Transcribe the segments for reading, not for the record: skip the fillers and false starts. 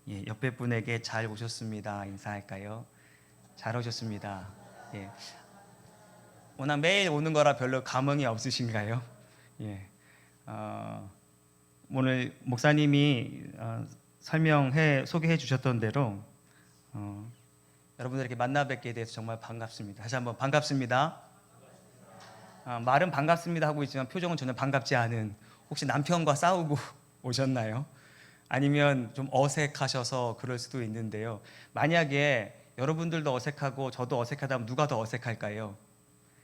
예, 옆에 분에게 잘 오셨습니다. 인사할까요? 잘 오셨습니다. 예. 워낙 매일 오는 거라 별로 감흥이 없으신가요? 예. 어, 오늘 목사님이 소개해 주셨던 대로 여러분들에게 만나 뵙게 돼서 정말 반갑습니다. 다시 한번 반갑습니다. 말은 반갑습니다 하고 있지만 표정은 전혀 반갑지 않은, 혹시 남편과 싸우고 오셨나요? 아니면 좀 어색하셔서 그럴 수도 있는데요. 만약에 여러분들도 어색하고 저도 어색하다면 누가 더 어색할까요?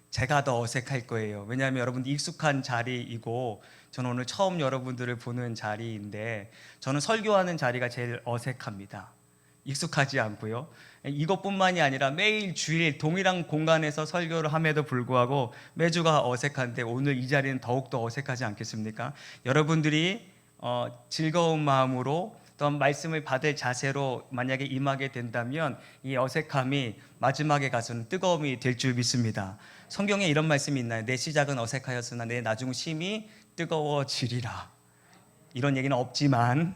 제가 더 어색할 거예요. 왜냐하면 여러분들 익숙한 자리이고 저는 오늘 처음 여러분들을 보는 자리인데, 저는 설교하는 자리가 제일 어색합니다. 익숙하지 않고요. 이것뿐만이 아니라 매일 주일 동일한 공간에서 설교를 함에도 불구하고 매주가 어색한데, 오늘 이 자리는 더욱더 어색하지 않겠습니까? 여러분들이 즐거운 마음으로 또 말씀을 받을 자세로 만약에 임하게 된다면 이 어색함이 마지막에 가서는 뜨거움이 될 줄 믿습니다. 성경에 이런 말씀이 있나요? 내 시작은 어색하였으나 내 나중 심히 뜨거워지리라. 이런 얘기는 없지만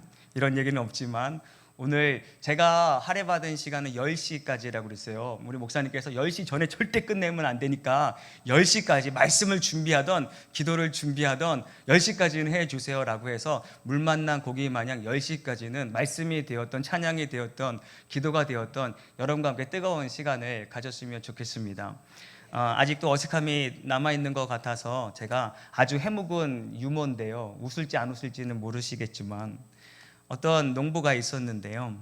오늘 제가 할애받은 시간은 10시까지라고 그랬어요. 우리 목사님께서 10시 전에 절대 끝내면 안 되니까 10시까지 말씀을 준비하던 기도를 준비하던 10시까지는 해주세요라고 해서 물 만난 고기 마냥 10시까지는 말씀이 되었던, 찬양이 되었던, 기도가 되었던 여러분과 함께 뜨거운 시간을 가졌으면 좋겠습니다. 아직도 어색함이 남아있는 것 같아서 제가 아주 해묵은 유머인데요, 웃을지 안 웃을지는 모르시겠지만 어떤 농부가 있었는데요,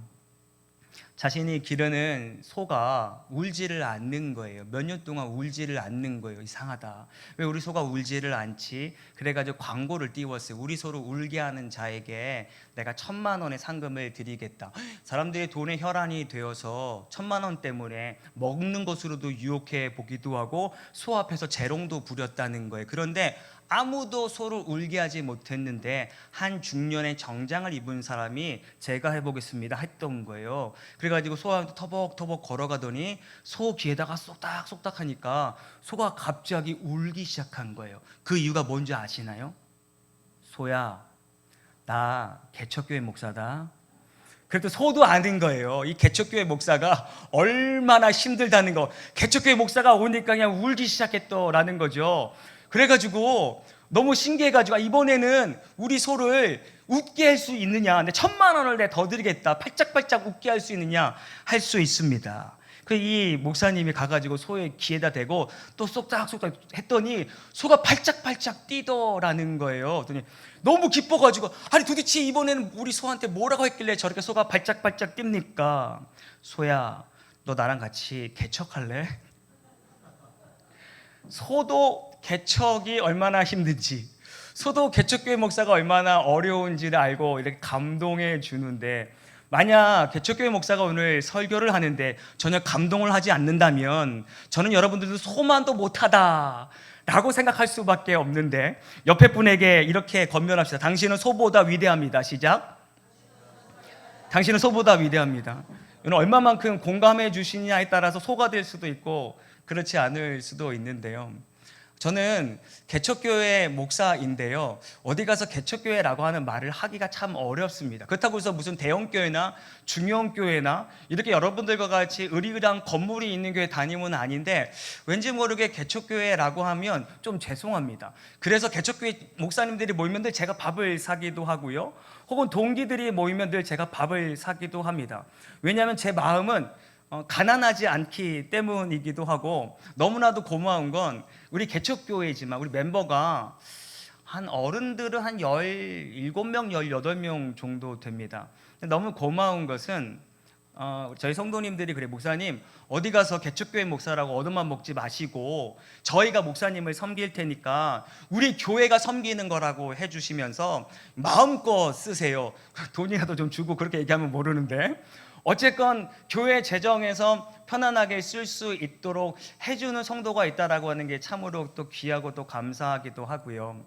자신이 기르는 소가 울지를 않는 거예요. 몇 년 동안 울지를 않는 거예요. 이상하다, 왜 우리 소가 울지를 않지? 그래가지고 광고를 띄웠어요. 우리 소를 울게 하는 자에게 내가 1,000,000원의 상금을 드리겠다. 사람들이 돈에 혈안이 되어서 1,000,000원 때문에 먹는 것으로도 유혹해 보기도 하고 소 앞에서 재롱도 부렸다는 거예요. 그런데 아무도 소를 울게 하지 못했는데 한 중년의 정장을 입은 사람이 제가 해보겠습니다 했던 거예요. 그래가지고 소한테 터벅터벅 걸어가더니 소 귀에다가 쏙닥쏙닥 하니까 소가 갑자기 울기 시작한 거예요. 그 이유가 뭔지 아시나요? 소야, 나 개척교회 목사다. 그래도 소도 아는 거예요. 이 개척교회 목사가 얼마나 힘들다는 거. 개척교회 목사가 오니까 그냥 울기 시작했더라는 거죠. 그래가지고 너무 신기해가지고 이번에는 우리 소를 웃게 할 수 있느냐, 근데 1,000,000원을 내가 더 드리겠다, 팔짝팔짝 웃게 할 수 있느냐, 할 수 있습니다. 그 이 목사님이 가가지고 소의 귀에다 대고 또 쏙닥쏙닥 했더니 소가 팔짝팔짝 뛰더라는 거예요. 그랬더니 너무 기뻐가지고, 아니 도대체 이번에는 우리 소한테 뭐라고 했길래 저렇게 소가 발짝발짝 뜁니까? 소야, 너 나랑 같이 개척할래? 소도 개척이 얼마나 힘든지, 소도 개척교회 목사가 얼마나 어려운지를 알고 이렇게 감동해 주는데, 만약 개척교회 목사가 오늘 설교를 하는데 전혀 감동을 하지 않는다면 저는 여러분들도 소만도 못하다 라고 생각할 수밖에 없는데, 옆에 분에게 이렇게 건면합시다. 당신은 소보다 위대합니다. 시작. 당신은 소보다 위대합니다. 이건 얼마만큼 공감해 주시냐에 따라서 소가 될 수도 있고 그렇지 않을 수도 있는데요, 저는 개척교회 목사인데요, 어디 가서 개척교회라고 하는 말을 하기가 참 어렵습니다. 그렇다고 해서 무슨 대형교회나 중형교회나 이렇게 여러분들과 같이 으리으리한 건물이 있는 교회 다니면 아닌데, 왠지 모르게 개척교회라고 하면 좀 죄송합니다. 그래서 개척교회 목사님들이 모이면 늘 제가 밥을 사기도 하고요, 혹은 동기들이 모이면 늘 제가 밥을 사기도 합니다. 왜냐하면 제 마음은 가난하지 않기 때문이기도 하고, 너무나도 고마운 건 우리 개척교회지만 우리 멤버가 한 어른들은 한 17명, 18명 정도 됩니다. 너무 고마운 것은 저희 성도님들이 그래, 목사님 어디 가서 개척교회 목사라고 얻어만 먹지 마시고 저희가 목사님을 섬길 테니까 우리 교회가 섬기는 거라고 해주시면서 마음껏 쓰세요. 돈이라도 좀 주고 그렇게 얘기하면 모르는데, 어쨌건 교회 재정에서 편안하게 쓸 수 있도록 해주는 성도가 있다라고 하는 게 참으로 또 귀하고 또 감사하기도 하고요.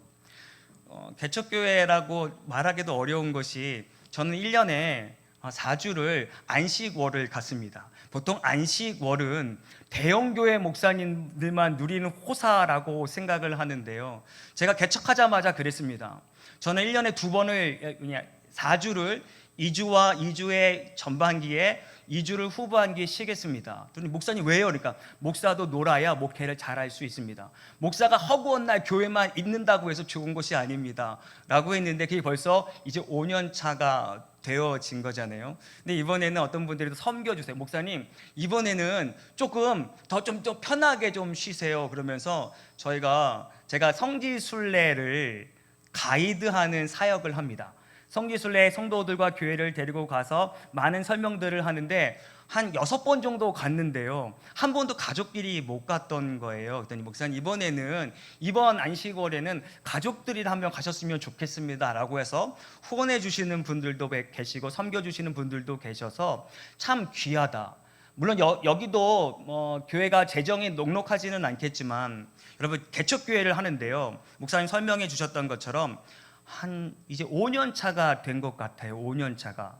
개척교회라고 말하기도 어려운 것이, 저는 1년에 4주를 안식월을 갔습니다. 보통 안식월은 대형교회 목사님들만 누리는 호사라고 생각을 하는데요, 제가 개척하자마자 그랬습니다. 저는 1년에 2번을, 4주를 2주와 2주의 전반기에 2주를 후반기에 쉬겠습니다. 그런데 목사님 왜요? 그러니까 목사도 놀아야 목회를 잘할 수 있습니다. 목사가 허구한 날 교회만 있는다고 해서 좋은 것이 아닙니다 라고 했는데 그게 벌써 이제 5년 차가 되어진 거잖아요. 근데 이번에는 어떤 분들이 섬겨주세요. 목사님 이번에는 조금 더 좀 편하게 좀 쉬세요 그러면서 제가 성지순례를 가이드하는 사역을 합니다. 성지순례 성도들과 교회를 데리고 가서 많은 설명들을 하는데 한 6번 정도 갔는데요, 한 번도 가족끼리 못 갔던 거예요. 그랬더니 목사님 이번에는 이번 안식월에는 가족들이랑 한번 가셨으면 좋겠습니다 라고 해서 후원해 주시는 분들도 계시고 섬겨주시는 분들도 계셔서 참 귀하다. 물론 여기도 교회가 재정이 넉넉하지는 않겠지만 여러분 개척교회를 하는데요, 목사님 설명해 주셨던 것처럼 한 이제 5년 차가 된 것 같아요. 5년 차가.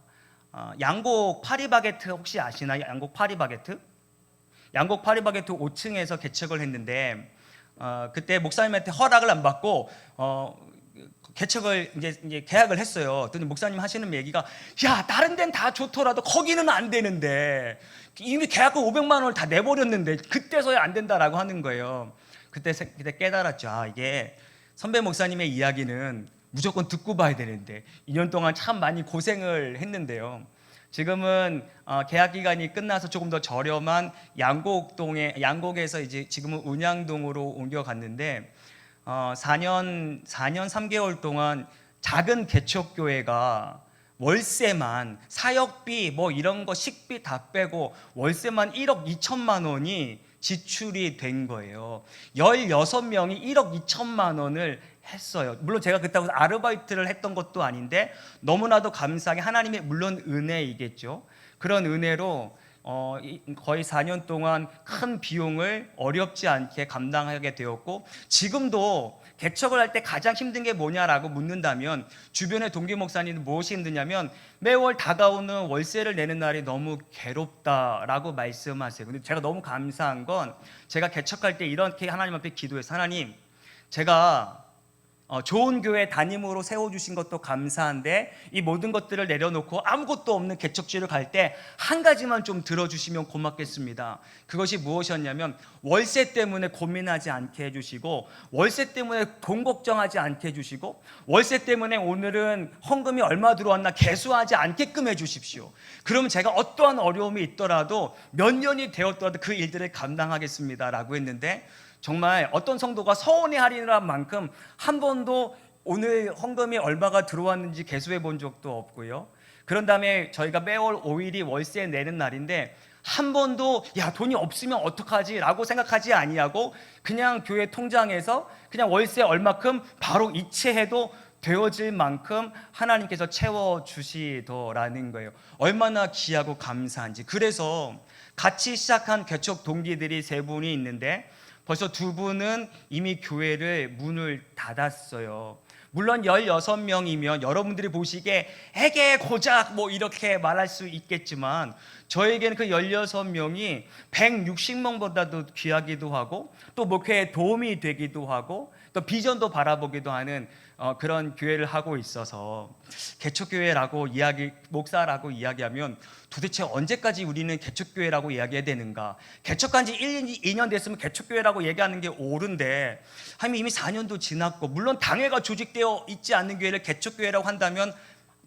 양곡 파리바게트 혹시 아시나요? 양곡 파리바게트? 양곡 파리바게트 5층에서 개척을 했는데 그때 목사님한테 허락을 안 받고 개척을 이제 계약을 했어요. 그랬더니 목사님 하시는 얘기가, 야 다른 데는 다 좋더라도 거기는 안 되는데 이미 계약금 500만 원을 다 내버렸는데 그때서야 안 된다라고 하는 거예요. 그때 깨달았죠. 이게 선배 목사님의 이야기는 무조건 듣고 봐야 되는데 2년 동안 참 많이 고생을 했는데요. 지금은 계약 기간이 끝나서 조금 더 저렴한 양곡에서 이제 지금은 운양동으로 옮겨갔는데 4년 3개월 동안 작은 개척교회가 월세만 사역비 뭐 이런 거 식비 다 빼고 월세만 1억 2천만 원이 지출이 된 거예요. 16명이 1억 2천만 원을 했어요. 물론 제가 그때 아르바이트를 했던 것도 아닌데 너무나도 감사하게 하나님의 물론 은혜이겠죠. 그런 은혜로 거의 4년 동안 큰 비용을 어렵지 않게 감당하게 되었고, 지금도 개척을 할 때 가장 힘든 게 뭐냐라고 묻는다면 주변의 동기 목사님은 무엇이 힘드냐면 매월 다가오는 월세를 내는 날이 너무 괴롭다라고 말씀하세요. 근데 제가 너무 감사한 건 제가 개척할 때 이렇게 하나님 앞에 기도해서, 하나님 제가 좋은 교회 담임으로 세워주신 것도 감사한데 이 모든 것들을 내려놓고 아무것도 없는 개척지를 갈 때 한 가지만 좀 들어주시면 고맙겠습니다. 그것이 무엇이었냐면 월세 때문에 고민하지 않게 해주시고, 월세 때문에 돈 걱정하지 않게 해주시고, 월세 때문에 오늘은 헌금이 얼마 들어왔나 개수하지 않게끔 해주십시오. 그러면 제가 어떠한 어려움이 있더라도 몇 년이 되었더라도 그 일들을 감당하겠습니다 라고 했는데, 정말 어떤 성도가 서운해하리는 만큼 한 번도 오늘 헌금이 얼마가 들어왔는지 개수해 본 적도 없고요. 그런 다음에 저희가 매월 5일이 월세 내는 날인데 한 번도 야 돈이 없으면 어떡하지 라고 생각하지 아니하고 그냥 교회 통장에서 그냥 월세 얼마큼 바로 이체해도 되어질 만큼 하나님께서 채워주시더라는 거예요. 얼마나 귀하고 감사한지. 그래서 같이 시작한 개척 동기들이 3분이 있는데 벌써 2분은 이미 교회를 문을 닫았어요. 물론 16명이면 여러분들이 보시기에 에게 고작 뭐 이렇게 말할 수 있겠지만 저에게는 그 16명이 160명보다도 귀하기도 하고 또 목회에 도움이 되기도 하고 또 비전도 바라보기도 하는 그런 교회를 하고 있어서 개척교회라고 목사라고 이야기하면 도대체 언제까지 우리는 개척교회라고 이야기해야 되는가? 개척한 지 1, 2년 됐으면 개척교회라고 얘기하는 게 옳은데 이미 4년도 지났고, 물론 당회가 조직되어 있지 않는 교회를 개척교회라고 한다면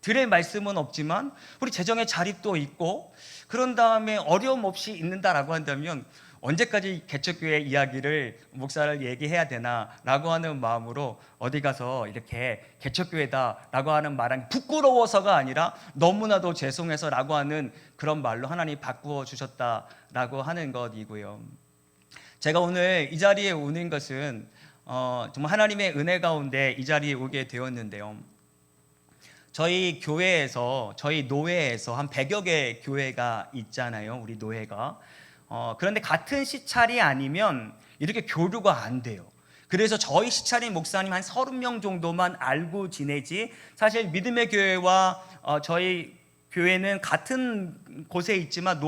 드릴 말씀은 없지만 우리 재정의 자립도 있고 그런 다음에 어려움 없이 있는다라고 한다면 언제까지 개척교회 이야기를 목사를 얘기해야 되나라고 하는 마음으로 어디 가서 이렇게 개척교회다라고 하는 말은 부끄러워서가 아니라 너무나도 죄송해서라고 하는 그런 말로 하나님이 바꾸어 주셨다라고 하는 것이고요. 제가 오늘 이 자리에 오는 것은 정말 하나님의 은혜 가운데 이 자리에 오게 되었는데요. 저희 교회에서, 저희 노회에서 한 100여 개 교회가 있잖아요. 우리 노회가. 그런데 같은 시찰이 아니면 이렇게 교류가 안 돼요. 그래서 저희 시찰인 목사님 한 30명 정도만 알고 지내지, 사실 믿음의 교회와 저희 교회는 같은 곳에 있지만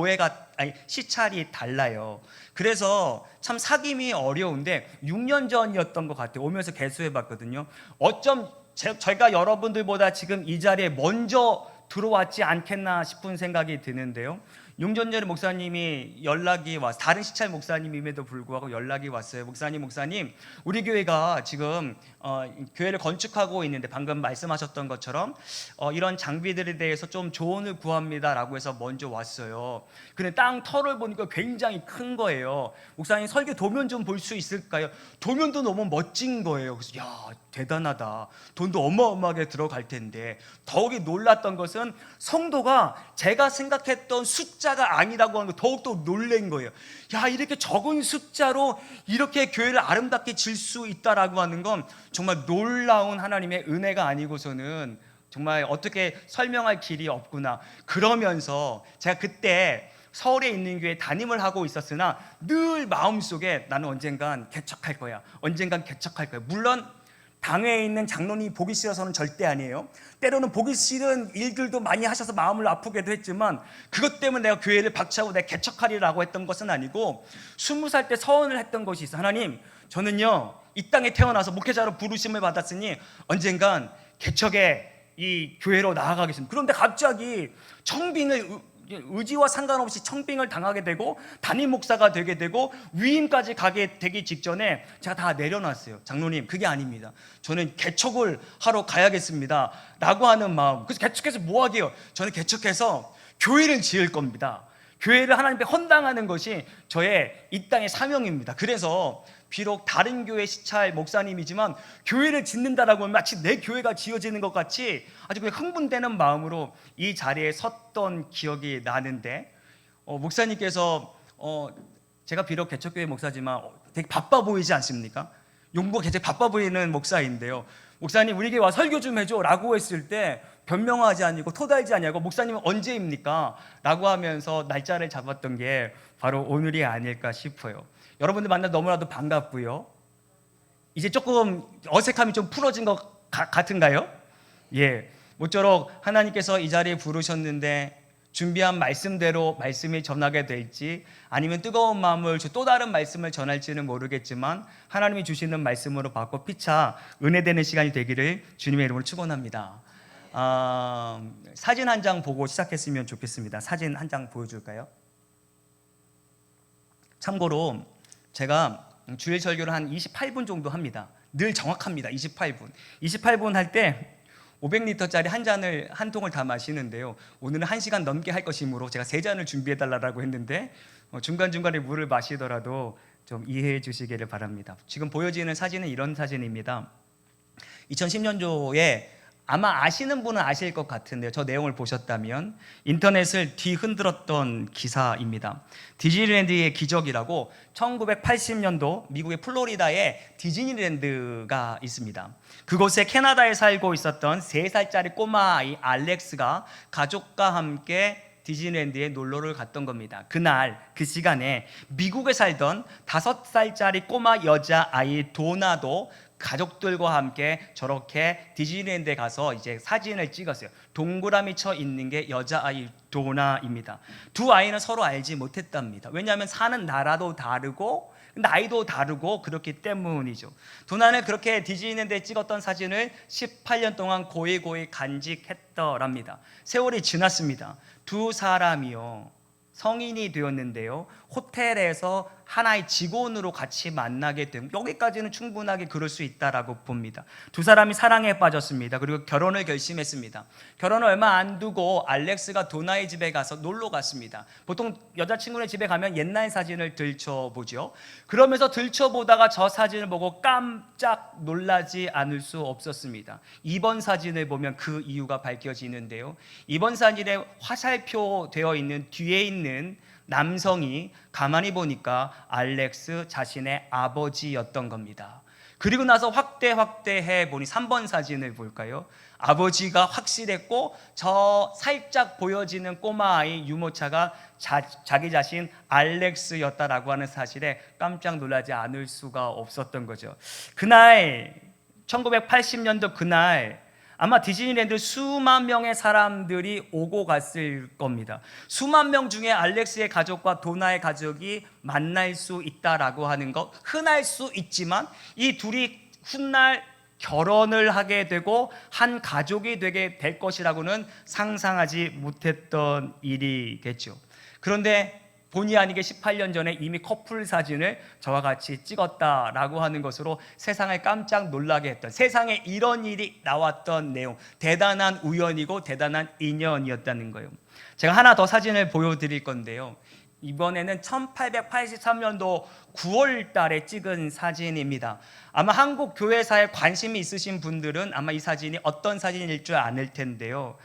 시찰이 달라요. 그래서 참 사귐이 어려운데 6년 전이었던 것 같아요. 오면서 개수해 봤거든요. 어쩜 저희가 여러분들보다 지금 이 자리에 먼저 들어왔지 않겠나 싶은 생각이 드는데요. 6년 전에 목사님이 연락이 왔, 다른 시찰 목사님임에도 불구하고 연락이 왔어요. 목사님, 우리 교회가 지금 교회를 건축하고 있는데 방금 말씀하셨던 것처럼 이런 장비들에 대해서 좀 조언을 구합니다라고 해서 먼저 왔어요. 근데 땅 터를 보니까 굉장히 큰 거예요. 목사님, 설계 도면 좀 볼 수 있을까요? 도면도 너무 멋진 거예요. 그래서 야, 대단하다. 돈도 어마어마하게 들어갈 텐데. 더욱이 놀랐던 것은 성도가 제가 생각했던 숫자가 아니라고 하는 거 더욱더 놀란 거예요. 야, 이렇게 적은 숫자로 이렇게 교회를 아름답게 질 수 있다라고 하는 건 정말 놀라운 하나님의 은혜가 아니고서는 정말 어떻게 설명할 길이 없구나. 그러면서 제가 그때 서울에 있는 교회에 담임을 하고 있었으나 늘 마음속에 나는 언젠간 개척할 거야. 언젠간 개척할 거야. 물론 당회에 있는 장로님이 보기 싫어서는 절대 아니에요. 때로는 보기 싫은 일들도 많이 하셔서 마음을 아프게도 했지만 그것 때문에 내가 교회를 박차고 내가 개척하리라고 했던 것은 아니고 20살 때 서원을 했던 것이 있어. 하나님, 저는요 이 땅에 태어나서 목회자로 부르심을 받았으니 언젠간 개척의 이 교회로 나아가겠습니다. 그런데 갑자기 청빙을 의지와 상관없이 청빙을 당하게 되고 담임 목사가 되게 되고 위임까지 가게 되기 직전에 제가 다 내려놨어요. 장로님, 그게 아닙니다. 저는 개척을 하러 가야겠습니다 라고 하는 마음. 그래서 개척해서 뭐 하게요? 저는 개척해서 교회를 지을 겁니다. 교회를 하나님께 헌당하는 것이 저의 이 땅의 사명입니다. 그래서 비록 다른 교회 시찰 목사님이지만 교회를 짓는다라고 하면 마치 내 교회가 지어지는 것 같이 아주 그냥 흥분되는 마음으로 이 자리에 섰던 기억이 나는데 목사님께서 제가 비록 개척교회 목사지만 되게 바빠 보이지 않습니까? 용부가 굉장히 바빠 보이는 목사인데요. 목사님, 우리 교회 와 설교 좀 해줘 라고 했을 때 변명하지 아니고 토달지 아니하고 목사님은 언제입니까? 라고 하면서 날짜를 잡았던 게 바로 오늘이 아닐까 싶어요. 여러분들 만나 너무나도 반갑고요. 이제 조금 어색함이 좀 풀어진 것 같은가요? 예, 모쪼록 하나님께서 이 자리에 부르셨는데 준비한 말씀대로 말씀이 전하게 될지 아니면 뜨거운 마음을 또 다른 말씀을 전할지는 모르겠지만 하나님이 주시는 말씀으로 받고 피차 은혜되는 시간이 되기를 주님의 이름으로 축원합니다. 사진 한 장 보고 시작했으면 좋겠습니다. 사진 한 장 보여줄까요? 참고로 제가 주일 설교를 한 28분 정도 합니다. 늘 정확합니다. 28분 할 때 500리터짜리 한 통을 다 마시는데요. 오늘은 1시간 넘게 할 것이므로 제가 3잔을 준비해달라고 했는데 중간중간에 물을 마시더라도 좀 이해해 주시기를 바랍니다. 지금 보여지는 사진은 이런 사진입니다. 2010년도에 아마 아시는 분은 아실 것 같은데요. 저 내용을 보셨다면 인터넷을 뒤흔들었던 기사입니다. 디즈니랜드의 기적이라고 1980년도 미국의 플로리다에 디즈니랜드가 있습니다. 그곳에 캐나다에 살고 있었던 3살짜리 꼬마아이 알렉스가 가족과 함께 디즈니랜드에 놀러를 갔던 겁니다. 그날 그 시간에 미국에 살던 5살짜리 꼬마 여자아이 도나도 가족들과 함께 저렇게 디즈니랜드에 가서 이제 사진을 찍었어요. 동그라미 쳐 있는 게 여자아이 도나입니다. 두 아이는 서로 알지 못했답니다. 왜냐하면 사는 나라도 다르고 나이도 다르고 그렇기 때문이죠. 도나는 그렇게 디즈니랜드에 찍었던 사진을 18년 동안 고이 간직했더랍니다. 세월이 지났습니다. 두 사람이요 성인이 되었는데요, 호텔에서 하나의 직원으로 같이 만나게 된, 여기까지는 충분하게 그럴 수 있다라고 봅니다. 두 사람이 사랑에 빠졌습니다. 그리고 결혼을 결심했습니다. 결혼을 얼마 안 두고 알렉스가 도나의 집에 가서 놀러 갔습니다. 보통 여자친구네 집에 가면 옛날 사진을 들춰보죠. 그러면서 들춰보다가 저 사진을 보고 깜짝 놀라지 않을 수 없었습니다. 이번 사진을 보면 그 이유가 밝혀지는데요, 이번 사진에 화살표 되어 있는 뒤에 있는 남성이 가만히 보니까 알렉스 자신의 아버지였던 겁니다. 그리고 나서 확대해 보니 3번 사진을 볼까요? 아버지가 확실했고 저 살짝 보여지는 꼬마아이 유모차가 자기 자신 알렉스였다라고 하는 사실에 깜짝 놀라지 않을 수가 없었던 거죠. 그날 1980년도 그날 아마 디즈니랜드 수만 명의 사람들이 오고 갔을 겁니다. 수만 명 중에 알렉스의 가족과 도나의 가족이 만날 수 있다라고 하는 것, 흔할 수 있지만 이 둘이 훗날 결혼을 하게 되고 한 가족이 되게 될 것이라고는 상상하지 못했던 일이겠죠. 그런데 본의 아니게 18년 전에 이미 커플 사진을 저와 같이 찍었다라고 하는 것으로 세상을 깜짝 놀라게 했던, 세상에 이런 일이 나왔던 내용, 대단한 우연이고 대단한 인연이었다는 거예요. 제가 하나 더 사진을 보여드릴 건데요, 이번에는 1883년도 9월 달에 찍은 사진입니다. 아마 한국 교회사에 관심이 있으신 분들은 아마 이 사진이 어떤 사진일 줄 아실 텐데요,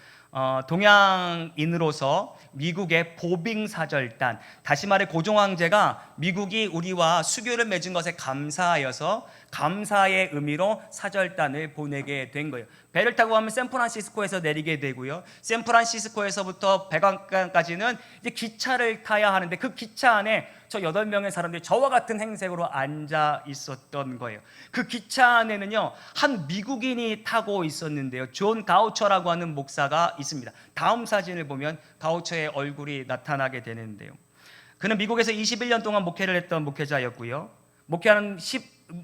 동양인으로서 미국의 보빙사절단, 다시 말해 고종황제가 미국이 우리와 수교를 맺은 것에 감사하여서 감사의 의미로 사절단을 보내게 된 거예요. 배를 타고 가면 샌프란시스코에서 내리게 되고요, 샌프란시스코에서부터 백악관까지는 이제 기차를 타야 하는데, 그 기차 안에 저 8명의 사람들이 저와 같은 행색으로 앉아 있었던 거예요. 그 기차 안에는요, 한 미국인이 타고 있었는데요, 존 가우처라고 하는 목사가 있습니다. 다음 사진을 보면 가우처의 얼굴이 나타나게 되는데요, 그는 미국에서 21년 동안 목회를 했던 목회자였고요, 목회하는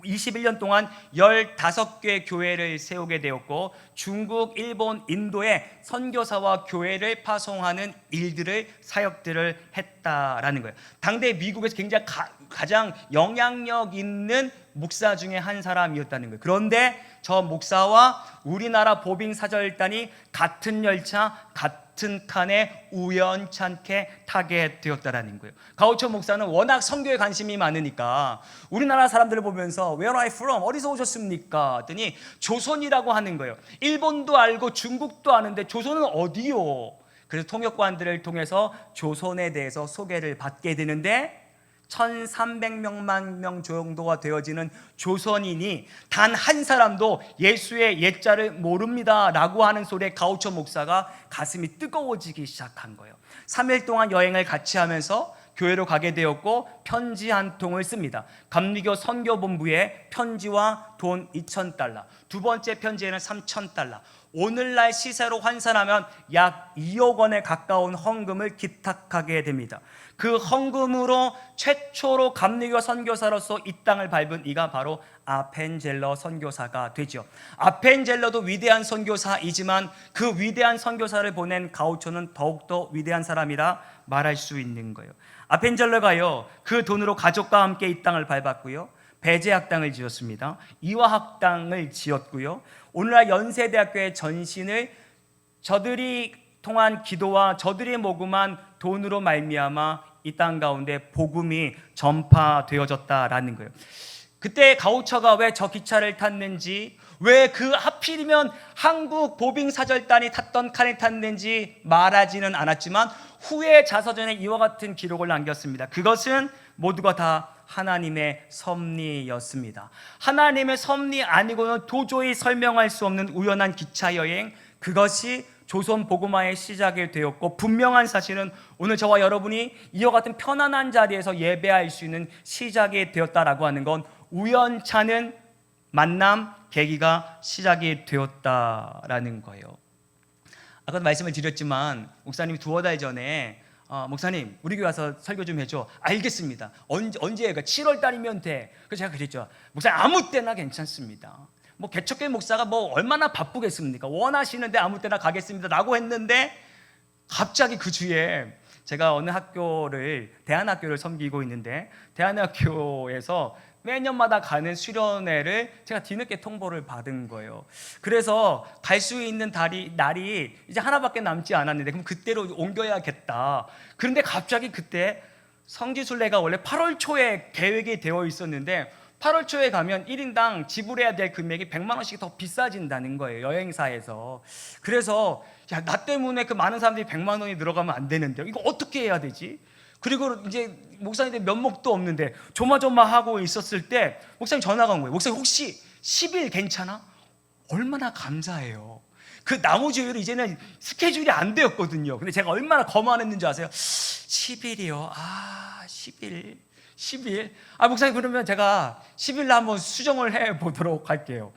21년 동안 15개 교회를 세우게 되었고, 중국, 일본, 인도에 선교사와 교회를 파송하는 일들을, 사역들을 했다라는 거예요. 당대 미국에서 굉장히 가장 영향력 있는 목사 중에 한 사람이었다는 거예요. 그런데 저 목사와 우리나라 보빙사절단이 같은 열차, 같은 칸에 우연찮게 타게 되었다라는 거예요. 가우처 목사는 워낙 선교에 관심이 많으니까 우리나라 사람들을 보면서 Where are you from? 어디서 오셨습니까? 했더니 조선이라고 하는 거예요. 일본도 알고 중국도 아는데 조선은 어디요? 그래서 통역관들을 통해서 조선에 대해서 소개를 받게 되는데, 1300만 명 정도가 되어지는 조선인이 단 한 사람도 예수의 옛자를 모릅니다 라고 하는 소리에 가우처 목사가 가슴이 뜨거워지기 시작한 거예요. 3일 동안 여행을 같이 하면서 교회로 가게 되었고, 편지 한 통을 씁니다. 감리교 선교본부에 편지와 돈 2,000달러, 두 번째 편지에는 3,000달러, 오늘날 시세로 환산하면 약 2억 원에 가까운 헌금을 기탁하게 됩니다. 그 헌금으로 최초로 감리교 선교사로서 이 땅을 밟은 이가 바로 아펜젤러 선교사가 되죠. 아펜젤러도 위대한 선교사이지만 그 위대한 선교사를 보낸 가우처는 더욱더 위대한 사람이라 말할 수 있는 거예요. 아펜젤러가요, 그 돈으로 가족과 함께 이 땅을 밟았고요, 배제학당을 지었습니다. 이화학당을 지었고요, 오늘날 연세대학교의 전신을 저들이 통한 기도와 저들이 모금한 돈으로 말미암아 이 땅 가운데 복음이 전파되어졌다라는 거예요. 그때 가우처가 왜 저 기차를 탔는지, 왜 그 하필이면 한국 보빙사절단이 탔던 칸에 탔는지 말하지는 않았지만 후에 자서전에 이와 같은 기록을 남겼습니다. 그것은 모두가 다 하나님의 섭리였습니다. 하나님의 섭리 아니고는 도저히 설명할 수 없는 우연한 기차 여행, 그것이 조선 복음화의 시작이 되었고, 분명한 사실은 오늘 저와 여러분이 이와 같은 편안한 자리에서 예배할 수 있는 시작이 되었다라고 하는 건 우연찮은 만남, 계기가 시작이 되었다라는 거예요. 아까도 말씀을 드렸지만 목사님이 2달 전에 목사님 우리 교회 와서 설교 좀 해줘. 알겠습니다. 언제예요? 7월 달이면 돼. 그래서 제가 그랬죠. 목사님 아무 때나 괜찮습니다. 뭐 개척교회 목사가 뭐 얼마나 바쁘겠습니까? 원하시는데 아무 때나 가겠습니다 라고 했는데, 갑자기 그 주에 제가 어느 대안학교를 섬기고 있는데, 대안학교에서 매년마다 가는 수련회를 제가 뒤늦게 통보를 받은 거예요. 그래서 갈 수 있는 날이 이제 하나밖에 남지 않았는데, 그럼 그때로 옮겨야겠다. 그런데 갑자기 그때 성지순례가 원래 8월 초에 계획이 되어 있었는데 8월 초에 가면 1인당 지불해야 될 금액이 100만 원씩 더 비싸진다는 거예요, 여행사에서. 그래서 나 때문에 그 많은 사람들이 100만 원이 들어가면 안 되는데 이거 어떻게 해야 되지? 그리고 이제 목사님들 면목도 없는데 조마조마하고 있었을 때 목사님 전화가 온 거예요. 목사님 혹시 10일 괜찮아? 얼마나 감사해요. 그 나머지 요일은 이제는 스케줄이 안 되었거든요. 근데 제가 얼마나 거만했는지 아세요? 10일이요? 10일? 목사님 그러면 제가 10일 날 한번 수정을 해보도록 할게요.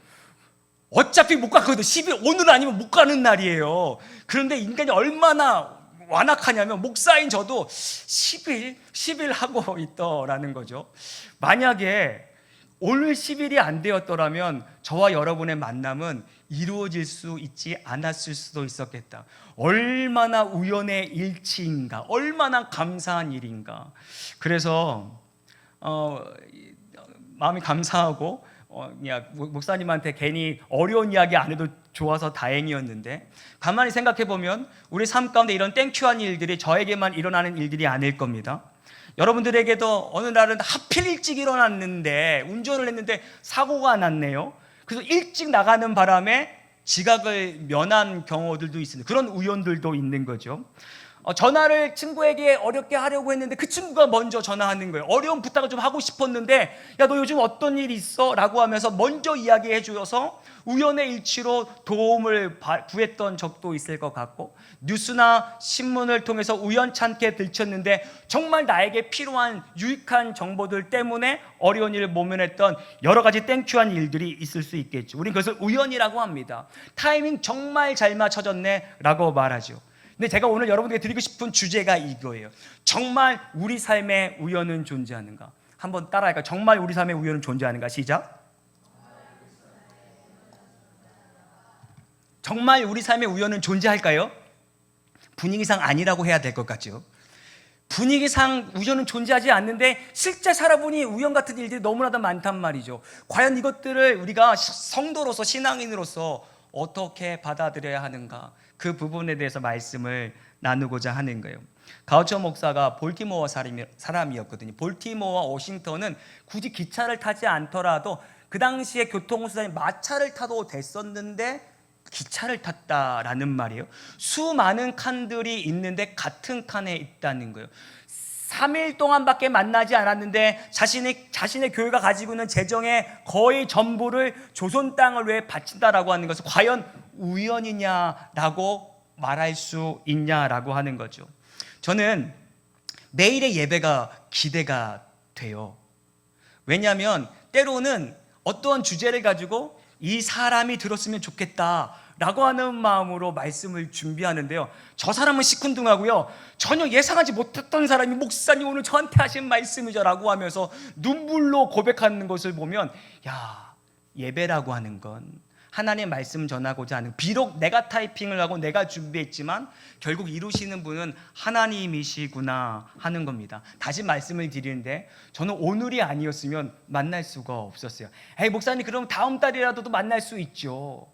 어차피 못 갔거든요. 10일 오늘 아니면 못 가는 날이에요. 그런데 인간이 얼마나 완악하냐면 목사인 저도 10일 하고 있더라는 거죠. 만약에 오늘 10일이 안 되었더라면 저와 여러분의 만남은 이루어질 수 있지 않았을 수도 있었겠다. 얼마나 우연의 일치인가, 얼마나 감사한 일인가. 그래서 마음이 감사하고 그냥 목사님한테 괜히 어려운 이야기 안 해도 좋아서 다행이었는데, 가만히 생각해 보면 우리 삶 가운데 이런 땡큐한 일들이 저에게만 일어나는 일들이 아닐 겁니다. 여러분들에게도 어느 날은 하필 일찍 일어났는데, 운전을 했는데 사고가 났네요. 그래서 일찍 나가는 바람에 지각을 면한 경우들도 있습니다. 그런 우연들도 있는 거죠. 전화를 친구에게 어렵게 하려고 했는데 그 친구가 먼저 전화하는 거예요. 어려운 부탁을 좀 하고 싶었는데, 야, 너 요즘 어떤 일 있어? 라고 하면서 먼저 이야기해 주어서 우연의 일치로 도움을 구했던 적도 있을 것 같고, 뉴스나 신문을 통해서 우연찮게 들켰는데 정말 나에게 필요한 유익한 정보들 때문에 어려운 일을 모면했던 여러 가지 땡큐한 일들이 있을 수 있겠죠. 우린 그것을 우연이라고 합니다. 타이밍 정말 잘 맞춰졌네 라고 말하죠. 근데 제가 오늘 여러분들에게 드리고 싶은 주제가 이거예요. 정말 우리 삶에 우연은 존재하는가? 한번 따라할까요? 정말 우리 삶에 우연은 존재하는가? 시작. 정말 우리 삶에 우연은 존재할까요? 분위기상 아니라고 해야 될 것 같죠. 분위기상 우연은 존재하지 않는데 실제 살아보니 우연 같은 일들이 너무나도 많단 말이죠. 과연 이것들을 우리가 성도로서, 신앙인으로서 어떻게 받아들여야 하는가, 그 부분에 대해서 말씀을 나누고자 하는 거예요. 가우처 목사가 볼티모어 사람이었거든요. 볼티모어와 워싱턴은 굳이 기차를 타지 않더라도 그 당시에 교통수단이 마차를 타도 됐었는데 기차를 탔다라는 말이에요. 수많은 칸들이 있는데 같은 칸에 있다는 거예요. 3일 동안밖에 만나지 않았는데 자신의 교회가 가지고 있는 재정의 거의 전부를 조선 땅을 위해 바친다라고 하는 것은 과연 우연이냐라고 말할 수 있냐라고 하는 거죠. 저는 매일의 예배가 기대가 돼요. 왜냐하면 때로는 어떠한 주제를 가지고 이 사람이 들었으면 좋겠다라고 하는 마음으로 말씀을 준비하는데요, 저 사람은 시큰둥하고요, 전혀 예상하지 못했던 사람이 목사님 오늘 저한테 하신 말씀이죠 라고 하면서 눈물로 고백하는 것을 보면, 야, 예배라고 하는 건 하나님의 말씀 전하고자 하는, 비록 내가 타이핑을 하고 내가 준비했지만 결국 이루시는 분은 하나님이시구나 하는 겁니다. 다시 말씀을 드리는데, 저는 오늘이 아니었으면 만날 수가 없었어요. 에이 목사님, 그럼 다음 달이라도 만날 수 있죠.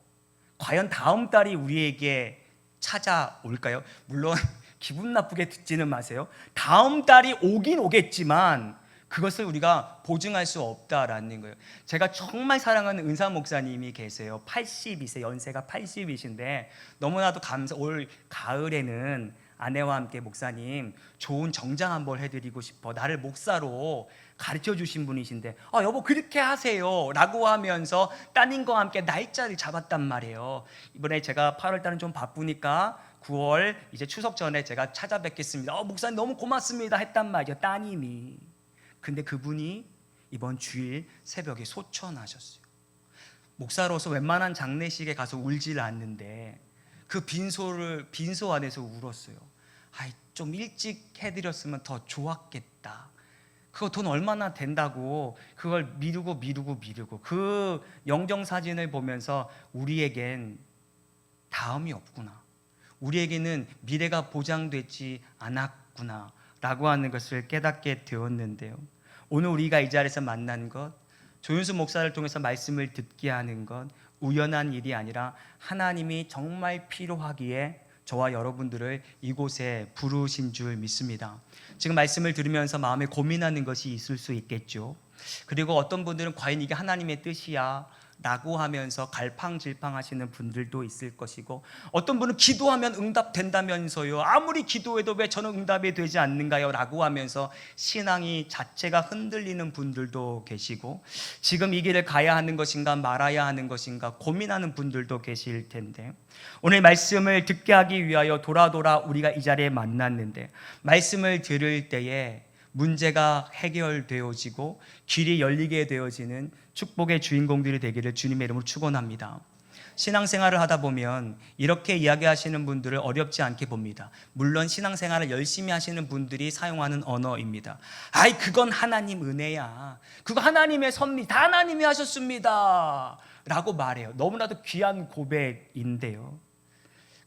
과연 다음 달이 우리에게 찾아올까요? 물론 기분 나쁘게 듣지는 마세요. 다음 달이 오긴 오겠지만 그것을 우리가 보증할 수 없다라는 거예요. 제가 정말 사랑하는 은사 목사님이 계세요. 82세, 연세가 80이신데 너무나도 올 가을에는 아내와 함께 목사님 좋은 정장 한번 해드리고 싶어, 나를 목사로 가르쳐 주신 분이신데 여보 그렇게 하세요 라고 하면서 따님과 함께 날짜를 잡았단 말이에요. 이번에 제가 8월달은 좀 바쁘니까 9월 이제 추석 전에 제가 찾아뵙겠습니다. 목사님 너무 고맙습니다 했단 말이죠, 따님이. 근데 그분이 이번 주일 새벽에 소천하셨어요. 목사로서 웬만한 장례식에 가서 울질 않는데 그 빈소 안에서 울었어요. 좀 일찍 해드렸으면 더 좋았겠다. 그거 돈 얼마나 된다고 그걸 미루고 그 영정사진을 보면서 우리에겐 다음이 없구나, 우리에게는 미래가 보장되지 않았구나 라고 하는 것을 깨닫게 되었는데요, 오늘 우리가 이 자리에서 만난 것, 조윤수 목사를 통해서 말씀을 듣게 하는 것, 우연한 일이 아니라 하나님이 정말 필요하기에 저와 여러분들을 이곳에 부르신 줄 믿습니다. 지금 말씀을 들으면서 마음에 고민하는 것이 있을 수 있겠죠. 그리고 어떤 분들은 과연 이게 하나님의 뜻이야 라고 하면서 갈팡질팡하시는 분들도 있을 것이고, 어떤 분은 기도하면 응답된다면서요, 아무리 기도해도 왜 저는 응답이 되지 않는가요 라고 하면서 신앙이 자체가 흔들리는 분들도 계시고, 지금 이 길을 가야 하는 것인가 말아야 하는 것인가 고민하는 분들도 계실 텐데, 오늘 말씀을 듣게 하기 위하여 돌아 우리가 이 자리에 만났는데, 말씀을 들을 때에 문제가 해결되어지고 길이 열리게 되어지는 축복의 주인공들이 되기를 주님의 이름으로 축원합니다. 신앙생활을 하다 보면 이렇게 이야기하시는 분들을 어렵지 않게 봅니다. 물론 신앙생활을 열심히 하시는 분들이 사용하는 언어입니다. 아이, 그건 하나님 은혜야. 그거 하나님의 섭리, 다 하나님이 하셨습니다 라고 말해요. 너무나도 귀한 고백인데요,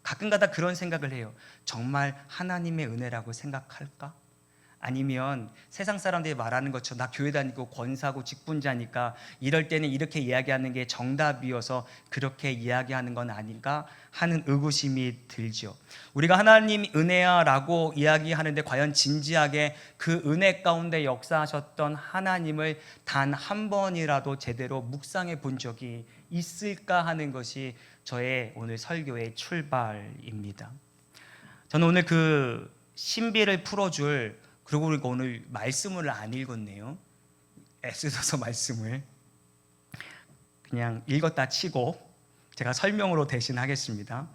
가끔가다 그런 생각을 해요. 정말 하나님의 은혜라고 생각할까? 아니면 세상 사람들이 말하는 것처럼 나 교회 다니고 권사고 직분자니까 이럴 때는 이렇게 이야기하는 게 정답이어서 그렇게 이야기하는 건 아닌가 하는 의구심이 들죠. 우리가 하나님 은혜야라고 이야기하는데 과연 진지하게 그 은혜 가운데 역사하셨던 하나님을 단 한 번이라도 제대로 묵상해 본 적이 있을까 하는 것이 저의 오늘 설교의 출발입니다. 저는 오늘 그 신비를 풀어줄, 그리고 우리가 오늘 말씀을 안 읽었네요. 에스더서 말씀을 그냥 읽었다 치고 제가 설명으로 대신 하겠습니다.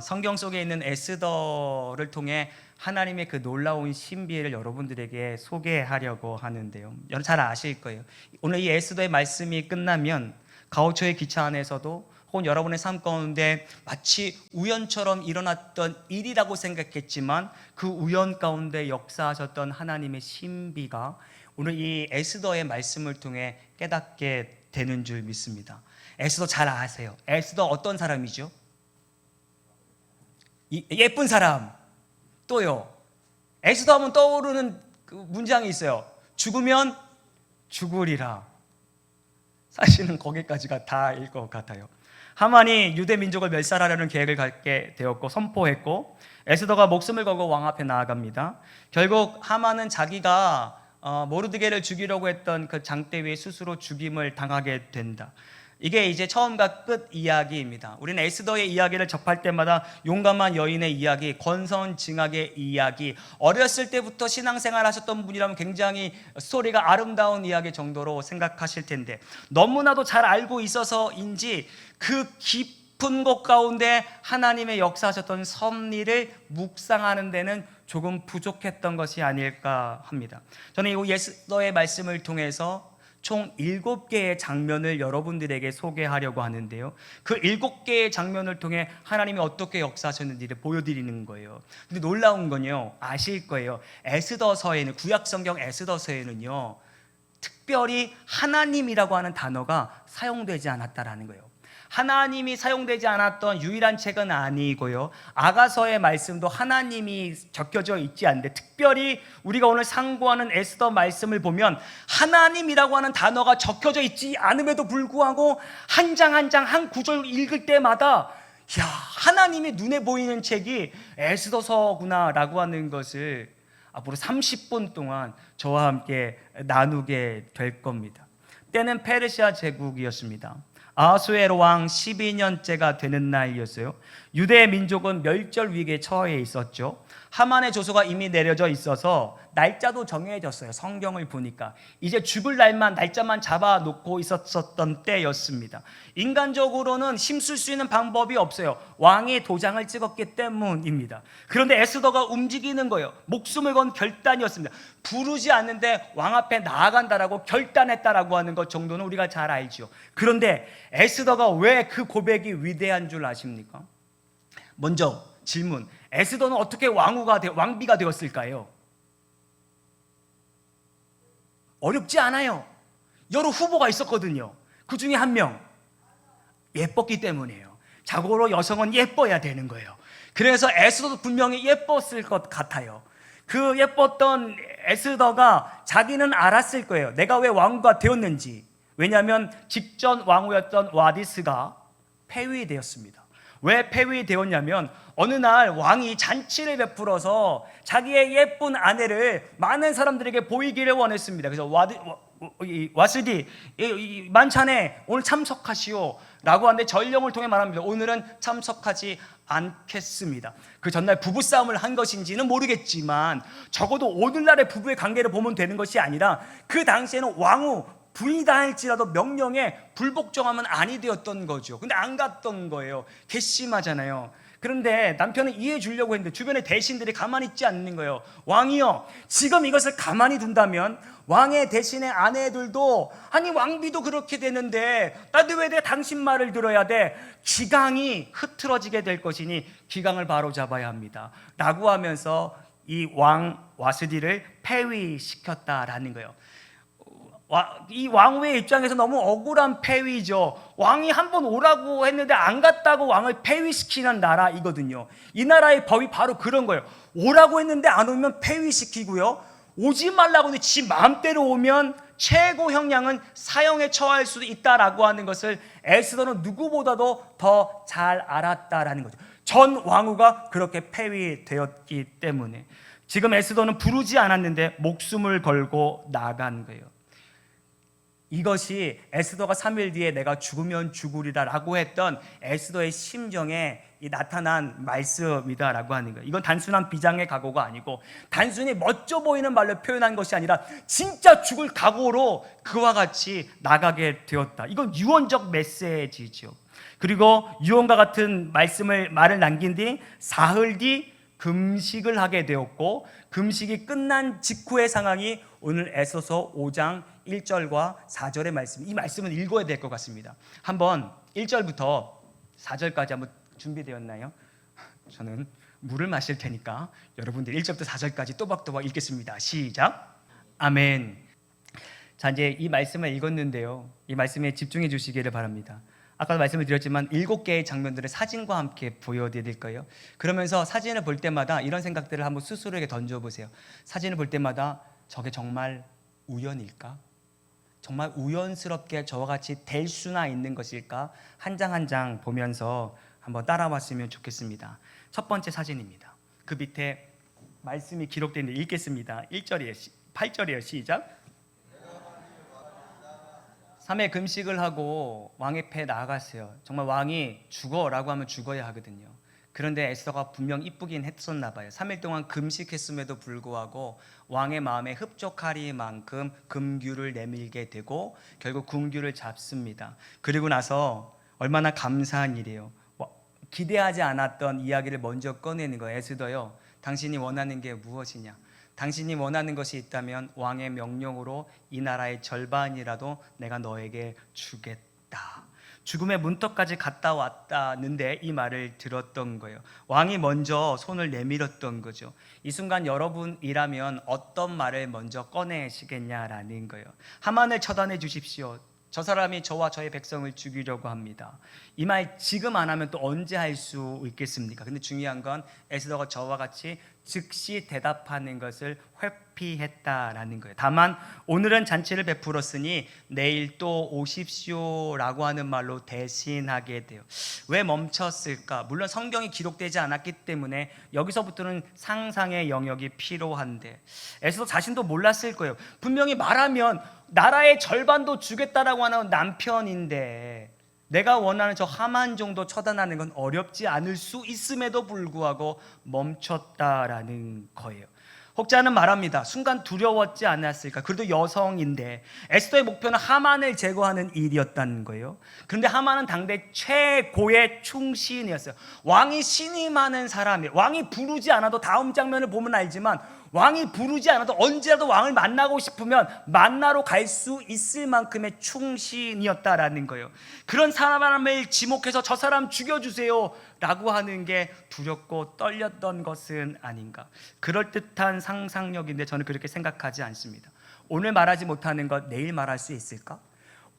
성경 속에 있는 에스더를 통해 하나님의 그 놀라운 신비를 여러분들에게 소개하려고 하는데요, 여러분 잘 아실 거예요. 오늘 이 에스더의 말씀이 끝나면 가오초의 기차 안에서도 혹은 여러분의 삶 가운데 마치 우연처럼 일어났던 일이라고 생각했지만 그 우연 가운데 역사하셨던 하나님의 신비가 오늘 이 에스더의 말씀을 통해 깨닫게 되는 줄 믿습니다. 에스더 잘 아세요. 에스더 어떤 사람이죠? 예쁜 사람. 또요, 에스더 하면 떠오르는 그 문장이 있어요. 죽으면 죽으리라. 사실은 거기까지가 다일 것 같아요. 하만이 유대 민족을 멸살하려는 계획을 갖게 되었고 선포했고, 에스더가 목숨을 걸고 왕 앞에 나아갑니다. 결국 하만은 자기가 모르드게를 죽이려고 했던 그 장대 위에 스스로 죽임을 당하게 된다. 이게 이제 처음과 끝 이야기입니다. 우리는 에스더의 이야기를 접할 때마다 용감한 여인의 이야기, 권선징악의 이야기, 어렸을 때부터 신앙생활 하셨던 분이라면 굉장히 스토리가 아름다운 이야기 정도로 생각하실 텐데, 너무나도 잘 알고 있어서인지 그 깊은 곳 가운데 하나님의 역사하셨던 섭리를 묵상하는 데는 조금 부족했던 것이 아닐까 합니다. 저는 이 에스더의 말씀을 통해서 총 7개의 장면을 여러분들에게 소개하려고 하는데요, 그 7개의 장면을 통해 하나님이 어떻게 역사하셨는지를 보여드리는 거예요. 근데 놀라운 건요, 아실 거예요. 에스더서에는, 구약성경 에스더서에는요, 특별히 하나님이라고 하는 단어가 사용되지 않았다라는 거예요. 하나님이 사용되지 않았던 유일한 책은 아니고요, 아가서의 말씀도 하나님이 적혀져 있지 않는데, 특별히 우리가 오늘 상고하는 에스더 말씀을 보면 하나님이라고 하는 단어가 적혀져 있지 않음에도 불구하고 한 장 한 장 한 구절 읽을 때마다 야, 하나님이 눈에 보이는 책이 에스더서구나 라고 하는 것을 앞으로 30분 동안 저와 함께 나누게 될 겁니다. 때는 페르시아 제국이었습니다. 아하수에로 왕 12년째가 되는 날이었어요. 유대 민족은 멸절 위기에 처해 있었죠. 하만의 조서가 이미 내려져 있어서 날짜도 정해졌어요. 성경을 보니까 이제 죽을 날짜만 잡아놓고 있었던 때였습니다. 인간적으로는 힘쓸 수 있는 방법이 없어요. 왕이 도장을 찍었기 때문입니다. 그런데 에스더가 움직이는 거예요. 목숨을 건 결단이었습니다. 부르지 않는데 왕 앞에 나아간다라고 결단했다라고 하는 것 정도는 우리가 잘 알죠. 그런데 에스더가 왜 그 고백이 위대한 줄 아십니까? 먼저 질문, 에스더는 어떻게 왕비가 되었을까요? 어렵지 않아요. 여러 후보가 있었거든요. 그 중에 한 명, 예뻤기 때문이에요. 자고로 여성은 예뻐야 되는 거예요. 그래서 에스더도 분명히 예뻤을 것 같아요. 그 예뻤던 에스더가 자기는 알았을 거예요. 내가 왜 왕후가 되었는지. 왜냐하면 직전 왕후였던 와디스가 폐위되었습니다. 왜 폐위되었냐면 어느 날 왕이 잔치를 베풀어서 자기의 예쁜 아내를 많은 사람들에게 보이기를 원했습니다. 그래서 와스디 이 만찬에 오늘 참석하시오 라고 하는데 전령을 통해 말합니다. 오늘은 참석하지 않겠습니다. 그 전날 부부싸움을 한 것인지는 모르겠지만 적어도 오늘날의 부부의 관계를 보면 되는 것이 아니라 그 당시에는 왕후 부인이다 할지라도 명령에 불복종하면 아니 되었던 거죠. 근데 안 갔던 거예요. 괘씸하잖아요. 그런데 남편은 이해해 주려고 했는데 주변의 대신들이 가만히 있지 않는 거예요. 왕이요, 지금 이것을 가만히 둔다면 왕의 대신의 아내들도, 아니 왕비도 그렇게 되는데 나도 왜 내가 당신 말을 들어야 돼? 기강이 흐트러지게 될 것이니 기강을 바로 잡아야 합니다 라고 하면서 이 왕 와스디를 폐위시켰다라는 거예요. 이 왕후의 입장에서 너무 억울한 폐위죠. 왕이 한번 오라고 했는데 안 갔다고 왕을 폐위시키는 나라이거든요. 이 나라의 법이 바로 그런 거예요. 오라고 했는데 안 오면 폐위시키고요, 오지 말라고 했는데 지 마음대로 오면 최고 형량은 사형에 처할 수도 있다라고 하는 것을 에스더는 누구보다도 더 잘 알았다라는 거죠. 전 왕후가 그렇게 폐위되었기 때문에 지금 에스더는 부르지 않았는데 목숨을 걸고 나간 거예요. 이것이 에스더가 3일 뒤에 내가 죽으면 죽으리라 라고 했던 에스더의 심정에 나타난 말씀이다라고 하는 거예요. 이건 단순한 비장의 각오가 아니고 단순히 멋져 보이는 말로 표현한 것이 아니라 진짜 죽을 각오로 그와 같이 나가게 되었다. 이건 유언적 메시지죠. 그리고 유언과 같은 말을 남긴 뒤 사흘 뒤 금식을 하게 되었고, 금식이 끝난 직후의 상황이 오늘 에스더서 5장 1절과 4절의 말씀, 이 말씀은 읽어야 될 것 같습니다. 한번 1절부터 4절까지 한번 준비되었나요? 저는 물을 마실 테니까 여러분들 1절부터 4절까지 또박또박 읽겠습니다. 시작. 아멘. 자, 이제 이 말씀을 읽었는데요, 이 말씀에 집중해 주시기를 바랍니다. 아까도 말씀을 드렸지만 7개의 장면들을 사진과 함께 보여드릴 거예요. 그러면서 사진을 볼 때마다 이런 생각들을 한번 스스로에게 던져보세요. 사진을 볼 때마다 저게 정말 우연일까? 정말 우연스럽게 저와 같이 될 수나 있는 것일까? 한 장 한 장 보면서 한번 따라왔으면 좋겠습니다. 첫 번째 사진입니다. 그 밑에 말씀이 기록되어 있는데 읽겠습니다. 1절이에요. 8절이에요. 시작. 3회 금식을 하고 왕의 패에 나아갔어요. 정말 왕이 죽어라고 하면 죽어야 하거든요. 그런데 에스더가 분명 이쁘긴 했었나 봐요. 3일 동안 금식했음에도 불구하고 왕의 마음에 흡족하리만큼 금규를 내밀게 되고 결국 궁규를 잡습니다. 그리고 나서 얼마나 감사한 일이에요. 기대하지 않았던 이야기를 먼저 꺼내는 거예요. 에스더요, 당신이 원하는 게 무엇이냐? 당신이 원하는 것이 있다면 왕의 명령으로 이 나라의 절반이라도 내가 너에게 주겠다. 죽음의 문턱까지 갔다 왔다는데 이 말을 들었던 거예요. 왕이 먼저 손을 내밀었던 거죠. 이 순간 여러분이라면 어떤 말을 먼저 꺼내시겠냐라는 거예요. 하만을 처단해 주십시오. 저 사람이 저와 저의 백성을 죽이려고 합니다. 이 말 지금 안 하면 또 언제 할 수 있겠습니까? 근데 중요한 건 에스더가 저와 같이 즉시 대답하는 것을 회피했다라는 거예요. 다만 오늘은 잔치를 베풀었으니 내일 또 오십시오라고 하는 말로 대신하게 돼요. 왜 멈췄을까? 물론 성경이 기록되지 않았기 때문에 여기서부터는 상상의 영역이 필요한데 에스더 자신도 몰랐을 거예요. 분명히 말하면 나라의 절반도 주겠다라고 하는 남편인데 내가 원하는 저 하만 정도 처단하는 건 어렵지 않을 수 있음에도 불구하고 멈췄다라는 거예요. 혹자는 말합니다. 순간 두려웠지 않았을까? 그래도 여성인데 에스더의 목표는 하만을 제거하는 일이었다는 거예요. 그런데 하만은 당대 최고의 충신이었어요. 왕이 신임하는 사람이에요. 왕이 부르지 않아도 다음 장면을 보면 알지만 왕이 부르지 않아도 언제라도 왕을 만나고 싶으면 만나러 갈 수 있을 만큼의 충신이었다라는 거예요. 그런 사람을 지목해서 저 사람 죽여주세요 라고 하는 게 두렵고 떨렸던 것은 아닌가. 그럴듯한 상상력인데 저는 그렇게 생각하지 않습니다. 오늘 말하지 못하는 것 내일 말할 수 있을까?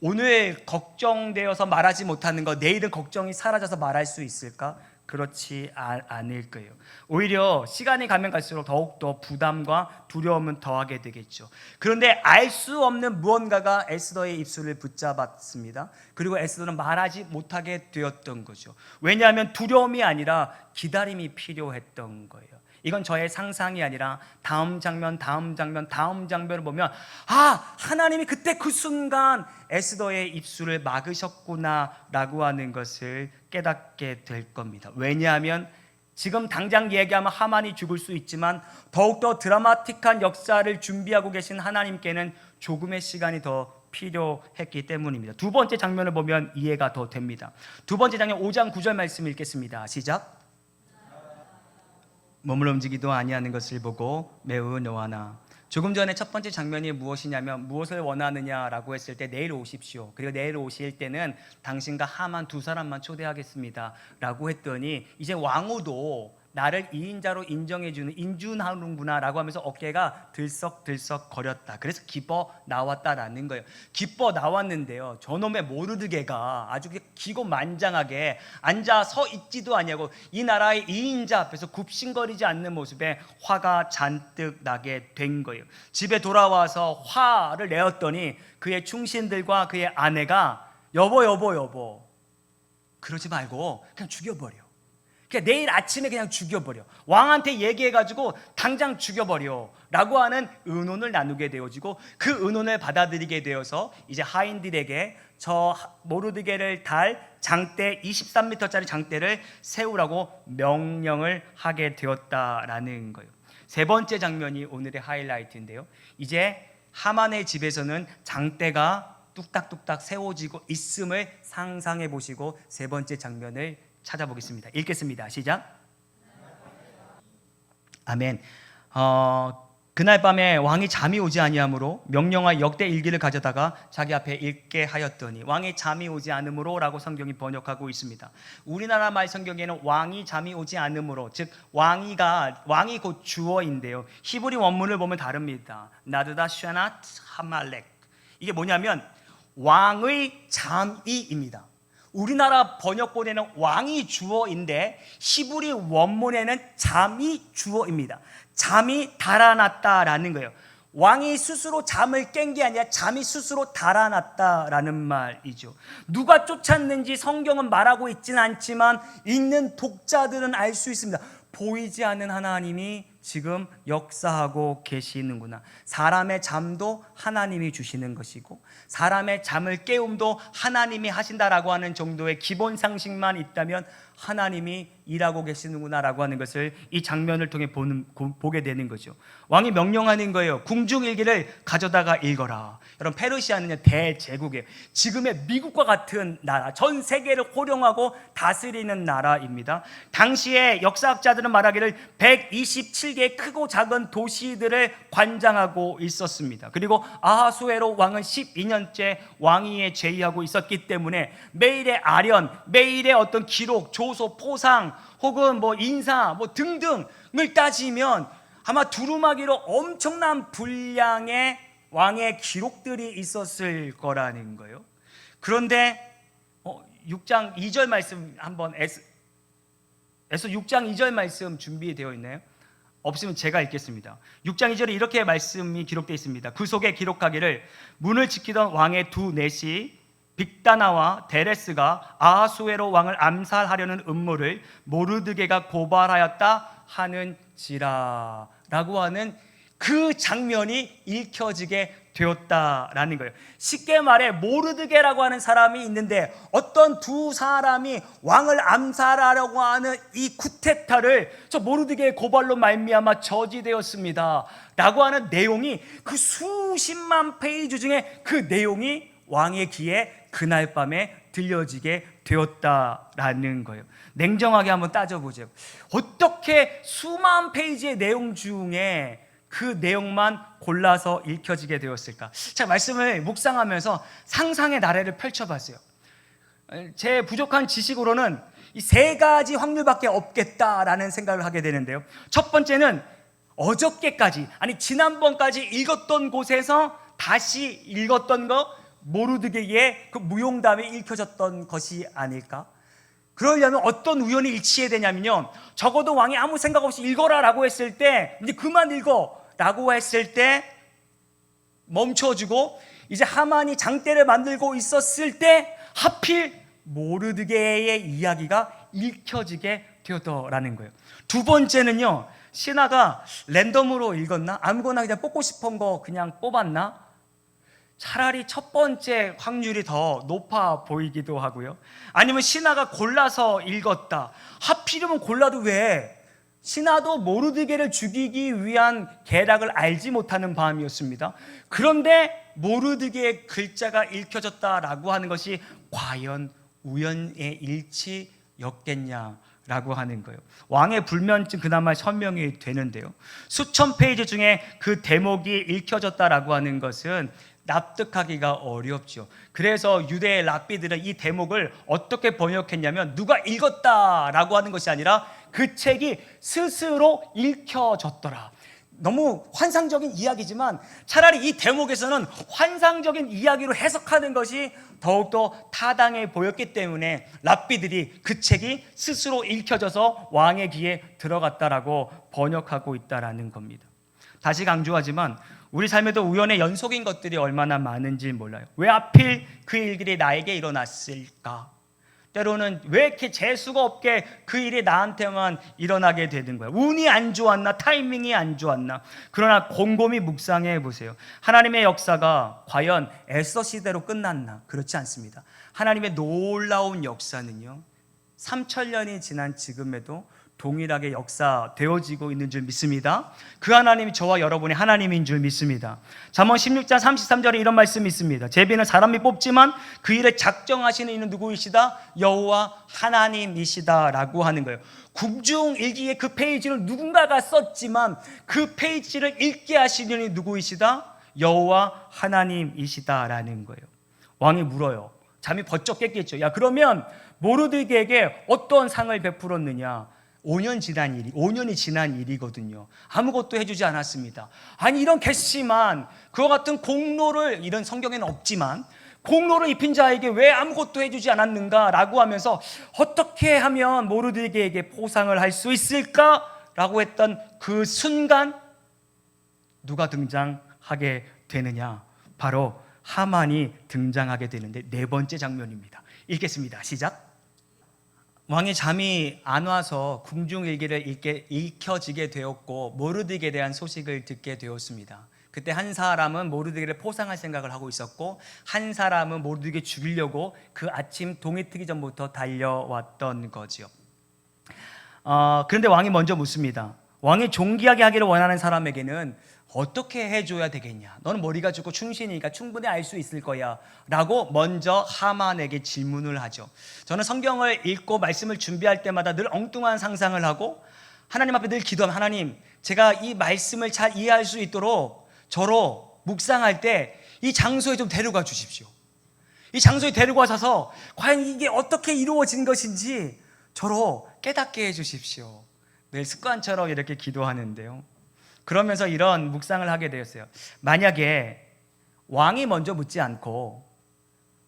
오늘 걱정되어서 말하지 못하는 것 내일은 걱정이 사라져서 말할 수 있을까? 그렇지 않을 거예요. 오히려 시간이 가면 갈수록 더욱더 부담과 두려움은 더하게 되겠죠. 그런데 알 수 없는 무언가가 에스더의 입술을 붙잡았습니다. 그리고 에스더는 말하지 못하게 되었던 거죠. 왜냐하면 두려움이 아니라 기다림이 필요했던 거예요. 이건 저의 상상이 아니라 다음 장면을 보면 하나님이 그때 그 순간 에스더의 입술을 막으셨구나라고 하는 것을 깨닫게 될 겁니다. 왜냐하면 지금 당장 얘기하면 하만이 죽을 수 있지만 더욱더 드라마틱한 역사를 준비하고 계신 하나님께는 조금의 시간이 더 필요했기 때문입니다. 두 번째 장면을 보면 이해가 더 됩니다. 두 번째 장면 5장 9절 말씀 읽겠습니다. 시작. 몸을 움직이도 아니하는 것을 보고 매우 노하나. 조금 전에 첫 번째 장면이 무엇이냐면 무엇을 원하느냐라고 했을 때 내일 오십시오. 그리고 내일 오실 때는 당신과 하만 두 사람만 초대하겠습니다 라고 했더니 이제 왕후도 나를 2인자로 인정해주는 인준하는구나 라고 하면서 어깨가 들썩들썩 거렸다. 그래서 기뻐 나왔다라는 거예요. 기뻐 나왔는데요, 저놈의 모르드게가 아주 기고만장하게 앉아 서 있지도 아니하고 이 나라의 2인자 앞에서 굽신거리지 않는 모습에 화가 잔뜩 나게 된 거예요. 집에 돌아와서 화를 내었더니 그의 충신들과 그의 아내가 여보 그러지 말고 그냥 죽여버려. 그러니까 내일 아침에 그냥 죽여버려. 왕한테 얘기해가지고 당장 죽여버려 라고 하는 의논을 나누게 되어지고, 그 의논을 받아들이게 되어서 이제 하인들에게 저 모르드게를 달 장대 23m짜리 장대를 세우라고 명령을 하게 되었다라는 거예요. 세 번째 장면이 오늘의 하이라이트인데요, 이제 하만의 집에서는 장대가 뚝딱뚝딱 세워지고 있음을 상상해 보시고 세 번째 장면을 찾아보겠습니다. 읽겠습니다. 시작. 아멘. 그날 밤에 왕이 잠이 오지 아니하므로 명령하 역대 일기를 가져다가 자기 앞에 읽게 하였더니, 왕이 잠이 오지 않으므로 라고 성경이 번역하고 있습니다. 우리나라 말 성경에는 왕이 잠이 오지 않으므로, 즉 왕이 곧 주어인데요, 히브리 원문을 보면 다릅니다. 나드다 쉐낫 하말렉. 이게 뭐냐면 왕의 잠이입니다. 우리나라 번역본에는 왕이 주어인데 히브리 원문에는 잠이 주어입니다. 잠이 달아났다라는 거예요. 왕이 스스로 잠을 깬 게 아니라 잠이 스스로 달아났다라는 말이죠. 누가 쫓았는지 성경은 말하고 있지는 않지만 읽는 독자들은 알 수 있습니다. 보이지 않는 하나님이 지금 역사하고 계시는구나. 사람의 잠도 하나님이 주시는 것이고 사람의 잠을 깨움도 하나님이 하신다라고 하는 정도의 기본 상식만 있다면 하나님이 일하고 계시는구나 라고 하는 것을 이 장면을 통해 보게 되는 거죠. 왕이 명령하는 거예요. 궁중일기를 가져다가 읽어라. 여러분, 페르시아는요 대제국이에요. 지금의 미국과 같은 나라, 전 세계를 호령하고 다스리는 나라입니다. 당시에 역사학자들은 말하기를 127개의 크고 작은 도시들을 관장하고 있었습니다. 그리고 아하수에로 왕은 12년째 왕위에 재위하고 있었기 때문에 매일의 아련, 매일의 어떤 기록, 조소, 포상 혹은 인사 등등을 따지면 아마 두루마기로 엄청난 분량의 왕의 기록들이 있었을 거라는 거예요. 그런데 6장 2절 말씀 한번 에서 6장 2절 말씀 준비되어 있나요? 없으면 제가 읽겠습니다. 6장 2절에 이렇게 말씀이 기록되어 있습니다. 그 속에 기록하기를 문을 지키던 왕의 두 넷이 빅다나와 데레스가 아하수에로 왕을 암살하려는 음모를 모르드게가 고발하였다 하는지라 라고 하는 그 장면이 읽혀지게 되었다라는 거예요. 쉽게 말해 모르드게라고 하는 사람이 있는데 어떤 두 사람이 왕을 암살하려고 하는 이 쿠데타를 저 모르드게의 고발로 말미암아 저지되었습니다 라고 하는 내용이, 그 수십만 페이지 중에 그 내용이 왕의 귀에 그날 밤에 들려지게 되었다라는 거예요. 냉정하게 한번 따져보죠. 어떻게 수만 페이지의 내용 중에 그 내용만 골라서 읽혀지게 되었을까? 자, 말씀을 묵상하면서 상상의 나래를 펼쳐봤어요. 제 부족한 지식으로는 이 세 가지 확률밖에 없겠다라는 생각을 하게 되는데요. 첫 번째는 어저께까지, 지난번까지 읽었던 곳에서 다시 읽었던 거, 모르드게의 그 무용담이 읽혀졌던 것이 아닐까? 그러려면 어떤 우연이 일치해야 되냐면요, 적어도 왕이 아무 생각 없이 읽어라 라고 했을 때, 이제 그만 읽어 라고 했을 때 멈춰주고, 이제 하만이 장대를 만들고 있었을 때 하필 모르드게의 이야기가 읽혀지게 되었더라는 거예요. 두 번째는요, 신하가 랜덤으로 읽었나? 아무거나 그냥 뽑고 싶은 거 그냥 뽑았나? 차라리 첫 번째 확률이 더 높아 보이기도 하고요. 아니면 신하가 골라서 읽었다. 하필이면 골라도 왜? 신하도 모르드게를 죽이기 위한 계략을 알지 못하는 밤이었습니다. 그런데 모르드게의 글자가 읽혀졌다라고 하는 것이 과연 우연의 일치였겠냐라고 라고 하는 거예요. 왕의 불면증 그나마 설명이 되는데요. 수천 페이지 중에 그 대목이 읽혀졌다라고 하는 것은 납득하기가 어렵죠. 그래서 유대의 랍비들은 이 대목을 어떻게 번역했냐면 누가 읽었다라고 하는 것이 아니라 그 책이 스스로 읽혀졌더라. 너무 환상적인 이야기지만 차라리 이 대목에서는 환상적인 이야기로 해석하는 것이 더욱더 타당해 보였기 때문에 랍비들이 그 책이 스스로 읽혀져서 왕의 귀에 들어갔다라고 번역하고 있다라는 겁니다. 다시 강조하지만 우리 삶에도 우연의 연속인 것들이 얼마나 많은지 몰라요. 왜 하필 그 일들이 나에게 일어났을까? 때로는 왜 이렇게 재수가 없게 그 일이 나한테만 일어나게 되는 거야? 운이 안 좋았나? 타이밍이 안 좋았나? 그러나 곰곰이 묵상해 보세요. 하나님의 역사가 과연 에스더 시대로 끝났나? 그렇지 않습니다. 하나님의 놀라운 역사는요, 3000년이 지난 지금에도 동일하게 역사되어지고 있는 줄 믿습니다. 그 하나님이 저와 여러분의 하나님인 줄 믿습니다. 잠언 16장 33절에 이런 말씀이 있습니다. 제비는 사람이 뽑지만 그 일을 작정하시는 이는 누구이시다? 여호와 하나님이시다 라고 하는 거예요. 궁중일기의 그 페이지를 누군가가 썼지만 그 페이지를 읽게 하시는 이는 누구이시다? 여호와 하나님이시다라는 거예요. 왕이 물어요. 잠이 번쩍 깼겠죠. 야, 그러면 모르드게에게 어떤 상을 베풀었느냐? 5년이 지난 일이거든요. 아무것도 해주지 않았습니다. 아니, 이런 괘씸한 그와 같은 공로를, 이런 성경에는 없지만 공로를 입힌 자에게 왜 아무것도 해주지 않았는가라고 하면서 어떻게 하면 모르드게에게 포상을 할 수 있을까라고 했던 그 순간 누가 등장하게 되느냐? 바로 하만이 등장하게 되는데, 네 번째 장면입니다. 읽겠습니다. 시작. 왕이 잠이 안 와서 궁중일기를 읽혀지게 되었고 모르드게에 대한 소식을 듣게 되었습니다. 그때 한 사람은 모르드게를 포상할 생각을 하고 있었고 한 사람은 모르드게 죽이려고 그 아침 동이 트기 전부터 달려왔던 거죠. 그런데 왕이 먼저 묻습니다. 왕이 존귀하게 하기를 원하는 사람에게는 어떻게 해줘야 되겠냐? 너는 머리가 좋고 충신이니까 충분히 알 수 있을 거야 라고 먼저 하만에게 질문을 하죠. 저는 성경을 읽고 말씀을 준비할 때마다 늘 엉뚱한 상상을 하고 하나님 앞에 늘 기도하면, 하나님, 제가 이 말씀을 잘 이해할 수 있도록 저로 묵상할 때 이 장소에 좀 데려가 주십시오. 이 장소에 데리고 와셔서 과연 이게 어떻게 이루어진 것인지 저로 깨닫게 해주십시오. 늘 습관처럼 이렇게 기도하는데요. 그러면서 이런 묵상을 하게 되었어요. 만약에 왕이 먼저 묻지 않고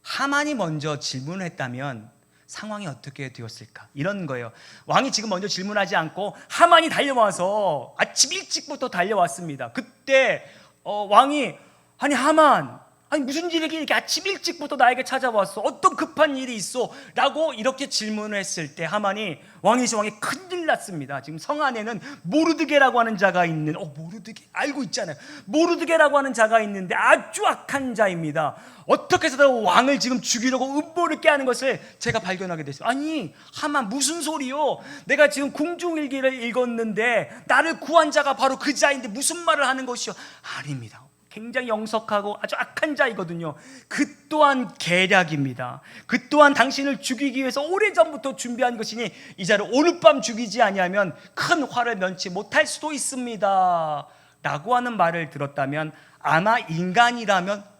하만이 먼저 질문을 했다면 상황이 어떻게 되었을까? 이런 거예요. 왕이 지금 먼저 질문하지 않고 하만이 달려와서 아침 일찍부터 달려왔습니다. 그때 왕이, 아니 하만, 아니 무슨 일이 이렇게 아침 일찍부터 나에게 찾아왔어? 어떤 급한 일이 있어? 라고 이렇게 질문을 했을 때 하만이, 왕이 큰일 났습니다. 지금 성 안에는 모르드게라고 하는 자가 있는, 모르드게 알고 있잖아요. 모르드게라고 하는 자가 있는데 아주 악한 자입니다. 어떻게 해서든 왕을 지금 죽이려고 음모를 깨하는 것을 제가 발견하게 됐어요. 아니 하만, 무슨 소리요? 내가 지금 궁중일기를 읽었는데 나를 구한 자가 바로 그 자인데 무슨 말을 하는 것이요? 아닙니다. 굉장히 영석하고 아주 악한 자이거든요. 그 또한 계략입니다. 그 또한 당신을 죽이기 위해서 오래전부터 준비한 것이니 이 자를 오늘 밤 죽이지 아니하면 큰 화를 면치 못할 수도 있습니다 라고 하는 말을 들었다면 아마 인간이라면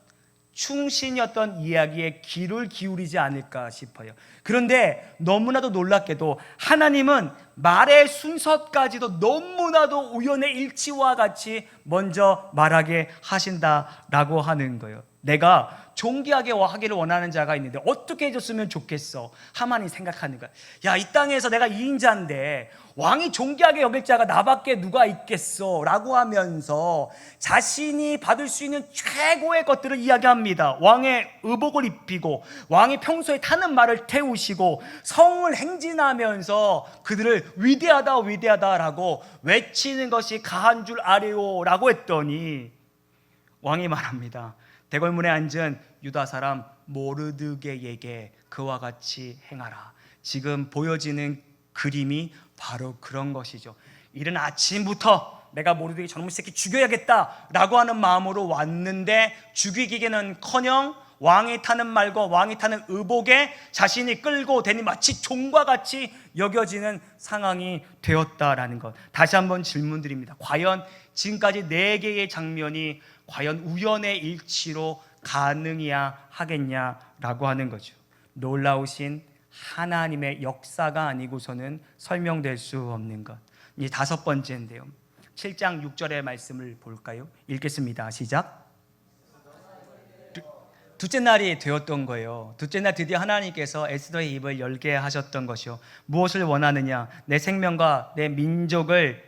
충신이었던 이야기에 귀를 기울이지 않을까 싶어요. 그런데 너무나도 놀랍게도 하나님은 말의 순서까지도 너무나도 우연의 일치와 같이 먼저 말하게 하신다라고 하는 거예요. 내가 존귀하게 하기를 원하는 자가 있는데 어떻게 해줬으면 좋겠어? 하만이 생각하는 거야. 야, 이 땅에서 내가 2인자인데 왕이 존귀하게 여길 자가 나밖에 누가 있겠어? 라고 하면서 자신이 받을 수 있는 최고의 것들을 이야기합니다. 왕의 의복을 입히고 왕이 평소에 타는 말을 태우시고 성을 행진하면서 그들을 위대하다 위대하다라고 외치는 것이 가한 줄 아래요 라고 했더니 왕이 말합니다. 대궐문에 앉은 유다 사람 모르드게에게 그와 같이 행하라. 지금 보여지는 그림이 바로 그런 것이죠. 이른 아침부터 내가 모르드게 저놈의 새끼 죽여야겠다라고 하는 마음으로 왔는데 죽이기는커녕 왕이 타는 말과 왕이 타는 의복에 자신이 끌고 다니 마치 종과 같이 여겨지는 상황이 되었다라는 것. 다시 한번 질문드립니다. 과연 지금까지 4개의 장면이 과연 우연의 일치로 가능이야 하겠냐라고 하는 거죠. 놀라우신 하나님의 역사가 아니고서는 설명될 수 없는 것. 이제 5번째인데요. 7장 6절의 말씀을 볼까요? 읽겠습니다. 시작. 둘째 날이 되었던 거예요. 둘째 날 드디어 하나님께서 에스더의 입을 열게 하셨던 것이요. 무엇을 원하느냐? 내 생명과 내 민족을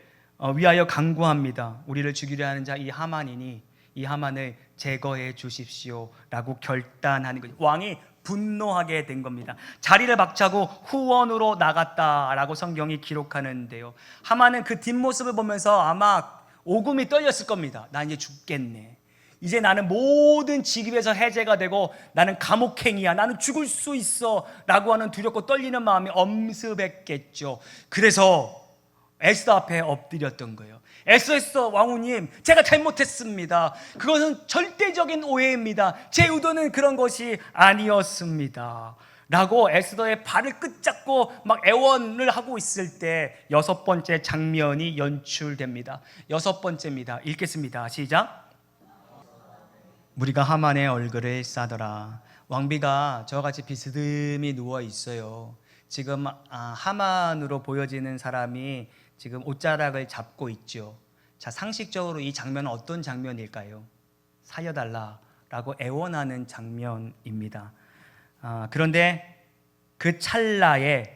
위하여 간구합니다. 우리를 죽이려 하는 자 이 하만이니 이 하만을 제거해 주십시오 라고 결단하는 거죠. 왕이 분노하게 된 겁니다. 자리를 박차고 후원으로 나갔다라고 성경이 기록하는데요. 하만은 그 뒷모습을 보면서 아마 오금이 떨렸을 겁니다. 나 이제 죽겠네. 이제 나는 모든 직업에서 해제가 되고 나는 감옥행이야. 나는 죽을 수 있어 라고 하는 두렵고 떨리는 마음이 엄습했겠죠. 그래서 에스더 앞에 엎드렸던 거예요. 에스더 왕후님, 제가 잘못했습니다. 그것은 절대적인 오해입니다. 제 의도는 그런 것이 아니었습니다 라고 에스더의 발을 끝잡고 막 애원을 하고 있을 때 6번째 장면이 연출됩니다. 6번째입니다. 읽겠습니다. 시작. 무리가 하만의 얼굴을 싸더라. 왕비가 저같이 비스듬히 누워 있어요. 지금 하만으로 보여지는 사람이 지금 옷자락을 잡고 있죠. 자, 상식적으로 이 장면은 어떤 장면일까요? 살려달라라고 애원하는 장면입니다. 그런데 그 찰나에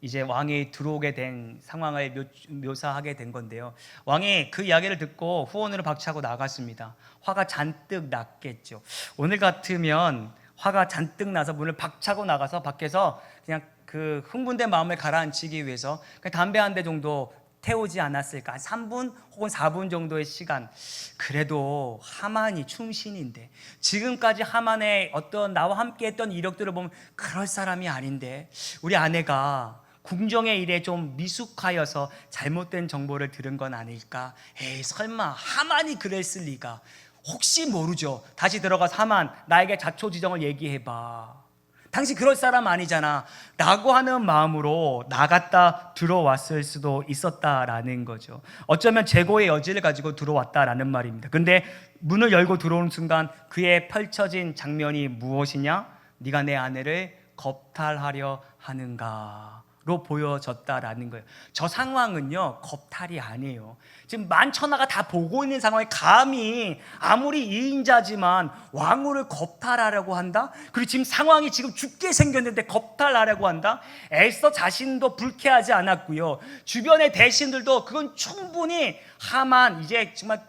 이제 왕이 들어오게 된 상황을 묘사하게 된 건데요. 왕이 그 이야기를 듣고 후원으로 박차고 나갔습니다. 화가 잔뜩 났겠죠. 오늘 같으면 화가 잔뜩 나서 문을 박차고 나가서 밖에서 그냥 그 흥분된 마음을 가라앉히기 위해서 담배 한 대 정도 태우지 않았을까? 3분 혹은 4분 정도의 시간. 그래도 하만이 충신인데, 지금까지 하만의 어떤 나와 함께 했던 이력들을 보면 그럴 사람이 아닌데, 우리 아내가 궁정의 일에 좀 미숙하여서 잘못된 정보를 들은 건 아닐까? 에이, 설마 하만이 그랬을 리가. 혹시 모르죠. 다시 들어가서 하만, 나에게 자초지정을 얘기해봐. 당신 그럴 사람 아니잖아 라고 하는 마음으로 나갔다 들어왔을 수도 있었다라는 거죠. 어쩌면 재고의 여지를 가지고 들어왔다라는 말입니다. 근데 문을 열고 들어오는 순간 그의 펼쳐진 장면이 무엇이냐? 네가 내 아내를 겁탈하려 하는가 로 보여졌다라는 거예요. 저 상황은요, 겁탈이 아니에요. 지금 만천하가 다 보고 있는 상황에 감히 아무리 이인자지만 왕후를 겁탈하려고 한다? 그리고 지금 상황이 지금 죽게 생겼는데 겁탈하려고 한다? 에스더 자신도 불쾌하지 않았고요. 주변의 대신들도 그건 충분히 하만 이제 정말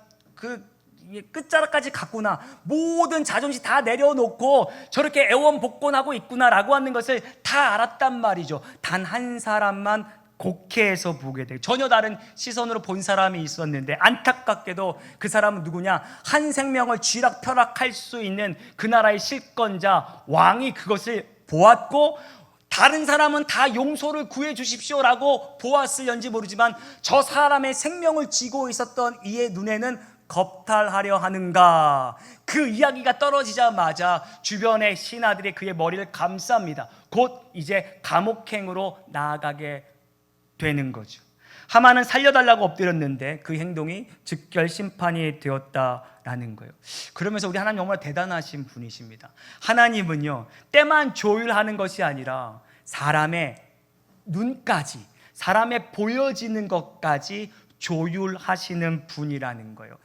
끝자락까지 갔구나, 모든 자존심 다 내려놓고 저렇게 애원복권하고 있구나라고 하는 것을 다 알았단 말이죠. 단 한 사람만 곡해해서 보게 돼요. 전혀 다른 시선으로 본 사람이 있었는데, 안타깝게도 그 사람은 누구냐? 한 생명을 쥐락펴락할 수 있는 그 나라의 실권자 왕이 그것을 보았고, 다른 사람은 다 용서를 구해 주십시오라고 보았을런지 모르지만 저 사람의 생명을 쥐고 있었던 이의 눈에는 겁탈하려 하는가? 그 이야기가 떨어지자마자 주변의 신하들이 그의 머리를 감쌉니다. 곧 이제 감옥행으로 나아가게 되는 거죠. 하만은 살려달라고 엎드렸는데 그 행동이 즉결 심판이 되었다라는 거예요. 그러면서 우리 하나님 정말 대단하신 분이십니다. 하나님은요, 때만 조율하는 것이 아니라 사람의 눈까지, 사람의 보여지는 것까지 조율하시는 분이라는 거예요.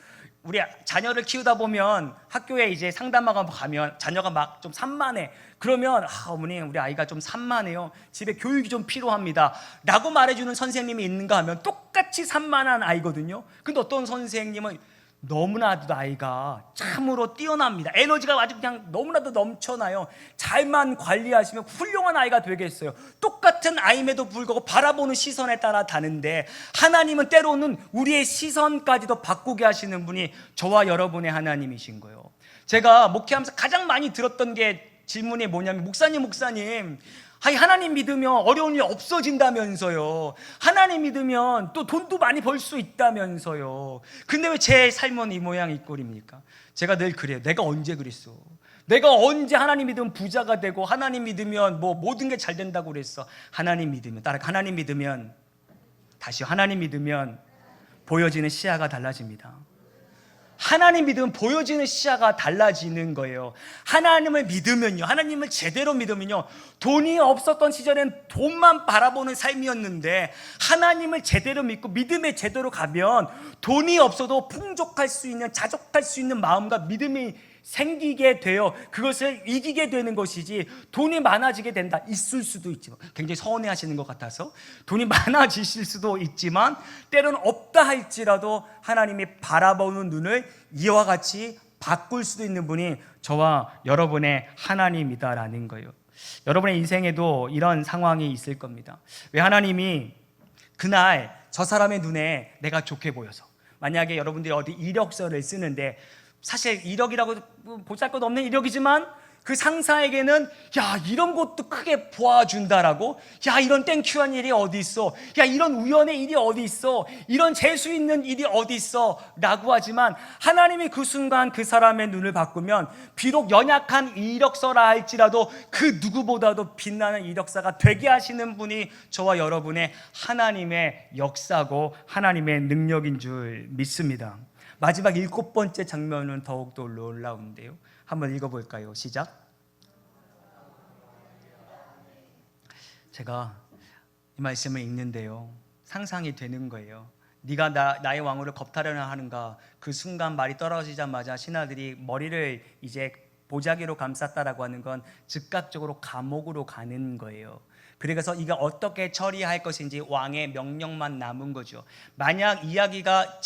우리 자녀를 키우다 보면 학교에 이제 상담하고 가면 자녀가 막 좀 산만해. 그러면 어머니, 우리 아이가 좀 산만해요. 집에 교육이 좀 필요합니다 라고 말해주는 선생님이 있는가 하면 똑같이 산만한 아이거든요. 근데 어떤 선생님은 너무나도 아이가 참으로 뛰어납니다. 에너지가 아주 그냥 너무나도 넘쳐나요. 잘만 관리하시면 훌륭한 아이가 되겠어요. 똑같은 아임에도 불구하고 바라보는 시선에 따라 다른데, 하나님은 때로는 우리의 시선까지도 바꾸게 하시는 분이 저와 여러분의 하나님이신 거예요. 제가 목회하면서 가장 많이 들었던 게 질문이 뭐냐면, 목사님, 아니 하나님 믿으면 어려운 일 없어진다면서요. 하나님 믿으면 또 돈도 많이 벌 수 있다면서요. 근데 왜 제 삶은 이 모양 이 꼴입니까? 제가 늘 그래요. 내가 언제 그랬어? 내가 언제 하나님 믿으면 부자가 되고 하나님 믿으면 뭐 모든 게 잘 된다고 그랬어? 하나님 믿으면, 따라 하나님 믿으면, 다시요, 하나님 믿으면 보여지는 시야가 달라집니다. 하나님 믿으면 보여지는 시야가 달라지는 거예요. 하나님을 믿으면요, 하나님을 제대로 믿으면요, 돈이 없었던 시절엔 돈만 바라보는 삶이었는데 하나님을 제대로 믿고 믿음에 제대로 가면 돈이 없어도 풍족할 수 있는, 자족할 수 있는 마음과 믿음이 생기게 돼요. 그것을 이기게 되는 것이지, 돈이 많아지게 된다, 있을 수도 있지만, 굉장히 서운해하시는 것 같아서, 돈이 많아지실 수도 있지만 때로는 없다 할지라도 하나님이 바라보는 눈을 이와 같이 바꿀 수도 있는 분이 저와 여러분의 하나님이다라는 거예요. 여러분의 인생에도 이런 상황이 있을 겁니다. 왜 하나님이 그날 저 사람의 눈에 내가 좋게 보여서, 만약에 여러분들이 어디 이력서를 쓰는데, 사실 이력이라고 보잘것없는 이력이지만 그 상사에게는 야, 이런 것도 크게 보아준다라고, 야, 이런 땡큐한 일이 어디 있어, 야, 이런 우연의 일이 어디 있어, 이런 재수 있는 일이 어디 있어 라고 하지만, 하나님이 그 순간 그 사람의 눈을 바꾸면 비록 연약한 이력서라 할지라도 그 누구보다도 빛나는 이력서가 되게 하시는 분이 저와 여러분의 하나님의 역사고 하나님의 능력인 줄 믿습니다. 마지막 7번째 장면은 더욱더 놀라운데요. 한번 읽어볼까요? 시작. 제가 이 말씀을 읽는데요, 상상이 되는 거예요. 네가 나의 왕후를 겁탈하려 하는가? 그 순간 말이 떨어지자마자 신하들이 머리를 이제 보자기로 감쌌다라고 하는 건 즉각적으로 감옥으로 가는 거예요. 그래서 이게 어떻게 처리할 것인지 왕의 명령만 남은 거죠. 만약 이야기가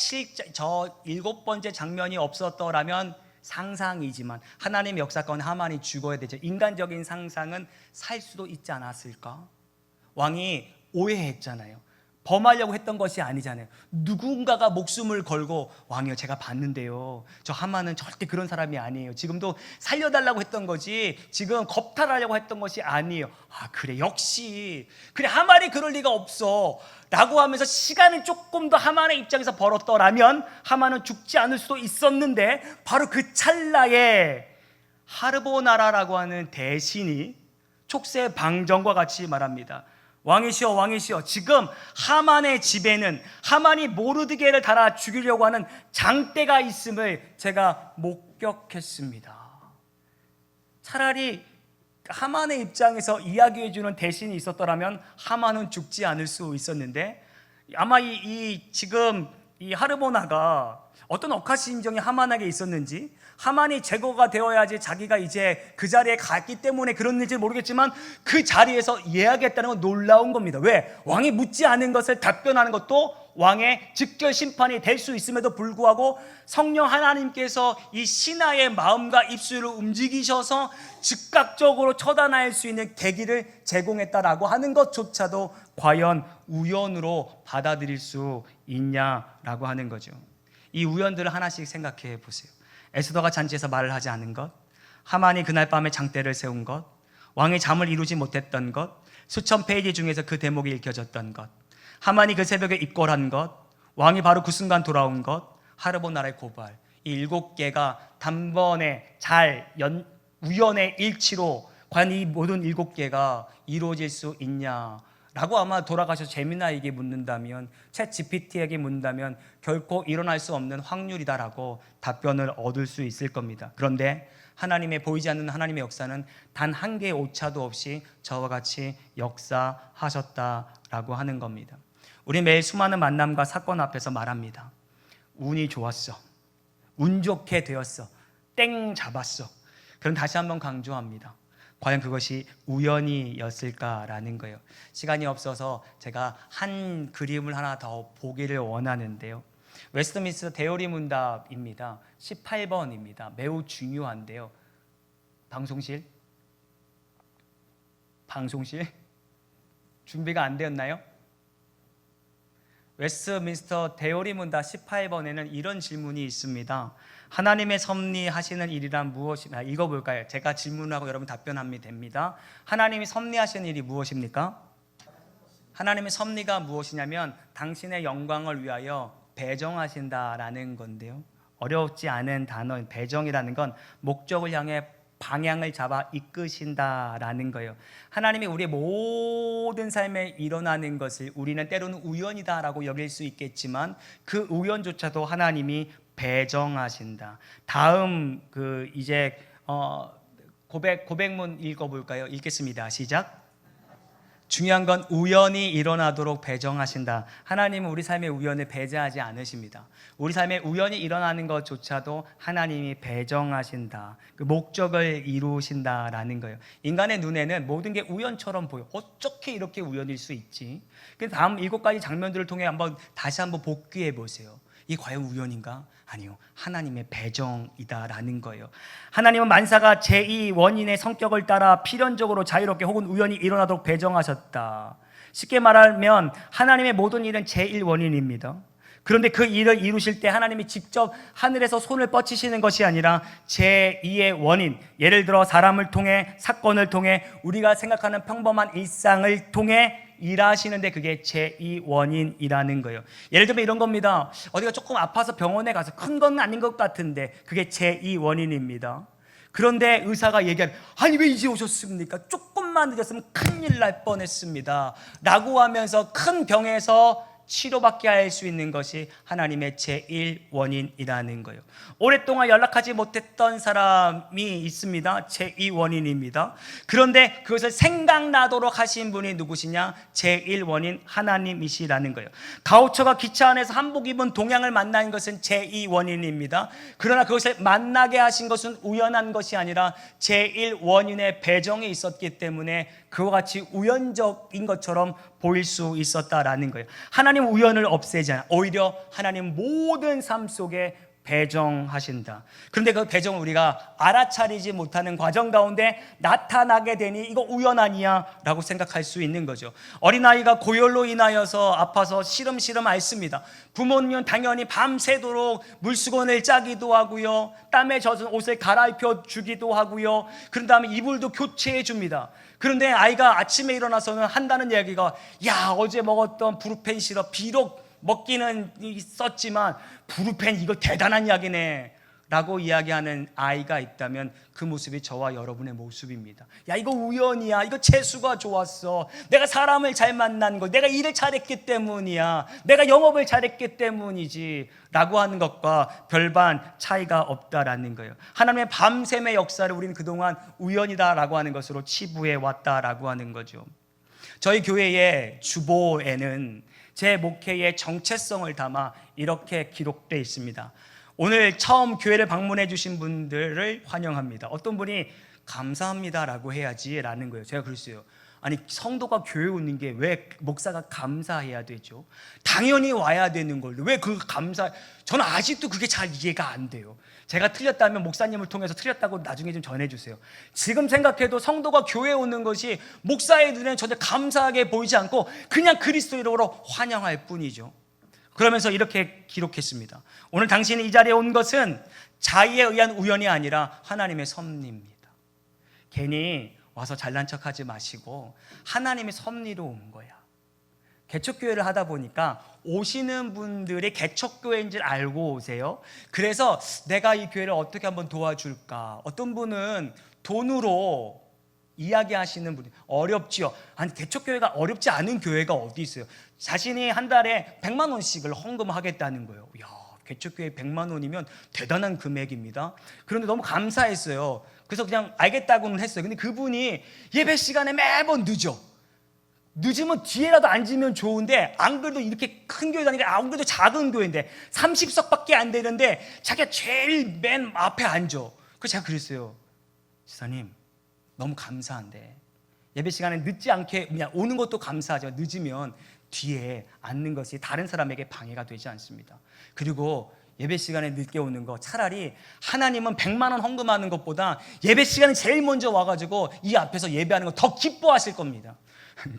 저 7번째 장면이 없었더라면, 상상이지만 하나님의 역사건 하만이 죽어야 되죠. 인간적인 상상은 살 수도 있지 않았을까? 왕이 오해했잖아요. 범하려고 했던 것이 아니잖아요. 누군가가 목숨을 걸고, 왕이요, 제가 봤는데요, 저 하만은 절대 그런 사람이 아니에요. 지금도 살려달라고 했던 거지 지금 겁탈하려고 했던 것이 아니에요. 아, 그래, 역시 그래, 하만이 그럴 리가 없어 라고 하면서 시간을 조금 더 하만의 입장에서 벌었더라면 하만은 죽지 않을 수도 있었는데, 바로 그 찰나에 하르보나라라고 하는 대신이 촉새 방정과 같이 말합니다. 왕이시여, 지금 하만의 집에는 하만이 모르드게를 달아 죽이려고 하는 장대가 있음을 제가 목격했습니다. 차라리 하만의 입장에서 이야기해주는 대신이 있었더라면 하만은 죽지 않을 수 있었는데, 아마 지금 이 하르보나가 어떤 억하 심정이 하만에게 있었는지, 하만이 제거가 되어야지 자기가 이제 그 자리에 갔기 때문에 그런지 모르겠지만 그 자리에서 이야기했다는 건 놀라운 겁니다. 왜? 왕이 묻지 않은 것을 답변하는 것도 왕의 직결 심판이 될 수 있음에도 불구하고 성령 하나님께서 이 신하의 마음과 입술을 움직이셔서 즉각적으로 처단할 수 있는 계기를 제공했다라고 하는 것조차도 과연 우연으로 받아들일 수 있냐라고 하는 거죠. 이 우연들을 하나씩 생각해 보세요. 에스더가 잔치에서 말을 하지 않은 것, 하만이 그날 밤에 장대를 세운 것, 왕이 잠을 이루지 못했던 것, 수천 페이지 중에서 그 대목이 읽혀졌던 것, 하만이 그 새벽에 입궐한 것, 왕이 바로 그 순간 돌아온 것, 하르보나라의 고발, 이 7개가 단번에 우연의 일치로 과연 이 모든 7개가 이루어질 수 있냐 라고 아마 돌아가셔서 제미나에게 묻는다면, 챗 GPT에게 묻는다면 결코 일어날 수 없는 확률이다라고 답변을 얻을 수 있을 겁니다. 그런데 하나님의 보이지 않는 하나님의 역사는 단 한 개의 오차도 없이 저와 같이 역사하셨다라고 하는 겁니다. 우리 매일 수많은 만남과 사건 앞에서 말합니다. 운이 좋았어, 운 좋게 되었어, 땡 잡았어. 그럼 다시 한번 강조합니다. 과연 그것이 우연이었을까라는 거예요. 시간이 없어서 제가 한 그림을 하나 더 보기를 원하는데요. 웨스트민스터 대요리 문답입니다. 18번입니다. 매우 중요한데요. 방송실 준비가 안 되었나요? 웨스트민스터 대요리 문답 18번에는 이런 질문이 있습니다. 하나님의 섭리하시는 일이란 무엇이냐? 읽어볼까요? 제가 질문하고 여러분 답변하면 됩니다. 하나님이 섭리하시는 일이 무엇입니까? 하나님의 섭리가 무엇이냐면 당신의 영광을 위하여 배정하신다라는 건데요. 어렵지 않은 단어 배정이라는 건 목적을 향해 방향을 잡아 이끄신다라는 거예요. 하나님이 우리의 모든 삶에 일어나는 것을 우리는 때로는 우연이다라고 여길 수 있겠지만 그 우연조차도 하나님이 배정하신다. 다음 이제 고백문 읽어볼까요? 읽겠습니다. 시작. 중요한 건 우연히 일어나도록 배정하신다. 하나님은 우리 삶의 우연을 배제하지 않으십니다. 우리 삶에 우연히 일어나는 것조차도 하나님이 배정하신다. 그 목적을 이루신다라는 거예요. 인간의 눈에는 모든 게 우연처럼 보여. 어떻게 이렇게 우연일 수 있지? 그래서 다음 7가지 장면들을 통해 다시 한번 복귀해 보세요. 이 과연 우연인가? 아니요, 하나님의 배정이다라는 거예요. 하나님은 만사가 제2 원인의 성격을 따라 필연적으로 자유롭게 혹은 우연히 일어나도록 배정하셨다. 쉽게 말하면 하나님의 모든 일은 제1 원인입니다. 그런데 그 일을 이루실 때 하나님이 직접 하늘에서 손을 뻗치시는 것이 아니라 제2의 원인, 예를 들어 사람을 통해, 사건을 통해, 우리가 생각하는 평범한 일상을 통해 일하시는데 그게 제2 원인이라는 거예요. 예를 들면 이런 겁니다. 어디가 조금 아파서 병원에 가서 큰 건 아닌 것 같은데 그게 제2 원인입니다. 그런데 의사가 얘기하면 아니 왜 이제 오셨습니까? 조금만 늦었으면 큰일 날 뻔했습니다 라고 하면서 큰 병에서 치료받게 할 수 있는 것이 하나님의 제1 원인이라는 거예요. 오랫동안 연락하지 못했던 사람이 있습니다. 제2 원인입니다. 그런데 그것을 생각나도록 하신 분이 누구시냐? 제1 원인 하나님이시라는 거예요. 가우처가 기차 안에서 한복 입은 동양을 만난 것은 제2 원인입니다. 그러나 그것을 만나게 하신 것은 우연한 것이 아니라 제1 원인의 배정이 있었기 때문에 그와 같이 우연적인 것처럼 보일 수 있었다라는 거예요. 하나님 우연을 없애지 않아요. 오히려 하나님 모든 삶 속에 배정하신다. 그런데 그 배정을 우리가 알아차리지 못하는 과정 가운데 나타나게 되니 이거 우연 아니야? 라고 생각할 수 있는 거죠. 어린아이가 고열로 인하여서 아파서 시름시름 앓습니다. 부모님은 당연히 밤새도록 물수건을 짜기도 하고요, 땀에 젖은 옷을 갈아입혀 주기도 하고요, 그런 다음에 이불도 교체해 줍니다. 그런데 아이가 아침에 일어나서는 한다는 이야기가, 야 어제 먹었던 브루펜 시럽 비록 먹기는 있었지만 브루펜 이거 대단한 약이네 라고 이야기하는 아이가 있다면 그 모습이 저와 여러분의 모습입니다. 야 이거 우연이야, 이거 재수가 좋았어, 내가 사람을 잘 만난 거, 내가 일을 잘했기 때문이야, 내가 영업을 잘했기 때문이지 라고 하는 것과 별반 차이가 없다라는 거예요. 하나님의 밤샘의 역사를 우리는 그동안 우연이다라고 하는 것으로 치부해 왔다라고 하는 거죠. 저희 교회의 주보에는 제 목회의 정체성을 담아 이렇게 기록되어 있습니다. 오늘 처음 교회를 방문해 주신 분들을 환영합니다. 어떤 분이 감사합니다라고 해야지 라는 거예요. 제가 그랬어요. 아니 성도가 교회 오는 게 왜 목사가 감사해야 되죠? 당연히 와야 되는 걸 왜 그 감사, 저는 아직도 그게 잘 이해가 안 돼요. 제가 틀렸다면 목사님을 통해서 틀렸다고 나중에 좀 전해주세요. 지금 생각해도 성도가 교회에 오는 것이 목사의 눈에는 전혀 감사하게 보이지 않고 그냥 그리스도 이름으로 환영할 뿐이죠. 그러면서 이렇게 기록했습니다. 오늘 당신이 이 자리에 온 것은 자의에 의한 우연이 아니라 하나님의 섭리입니다. 괜히 와서 잘난 척하지 마시고 하나님의 섭리로 온 거야. 개척교회를 하다 보니까 오시는 분들이 개척교회인 줄 알고 오세요. 그래서 내가 이 교회를 어떻게 한번 도와줄까. 어떤 분은 돈으로 이야기하시는 분이 어렵지요. 아니 개척교회가 어렵지 않은 교회가 어디 있어요. 자신이 한 달에 100만 원씩을 헌금하겠다는 거예요. 이야, 개척교회 100만 원이면 대단한 금액입니다. 그런데 너무 감사했어요. 그래서 그냥 알겠다고는 했어요. 근데 그분이 예배 시간에 매번 늦으면 뒤에라도 앉으면 좋은데 안 그래도 이렇게 큰 교회 다니까 안 그래도 작은 교회인데 30석밖에 안 되는데 자기가 제일 맨 앞에 앉아. 그래서 제가 그랬어요. 지사님 너무 감사한데 예배 시간에 늦지 않게 그냥 오는 것도 감사하죠. 늦으면 뒤에 앉는 것이 다른 사람에게 방해가 되지 않습니다. 그리고 예배 시간에 늦게 오는 거, 차라리 하나님은 100만 원 헌금하는 것보다 예배 시간에 제일 먼저 와가지고 이 앞에서 예배하는 거 더 기뻐하실 겁니다.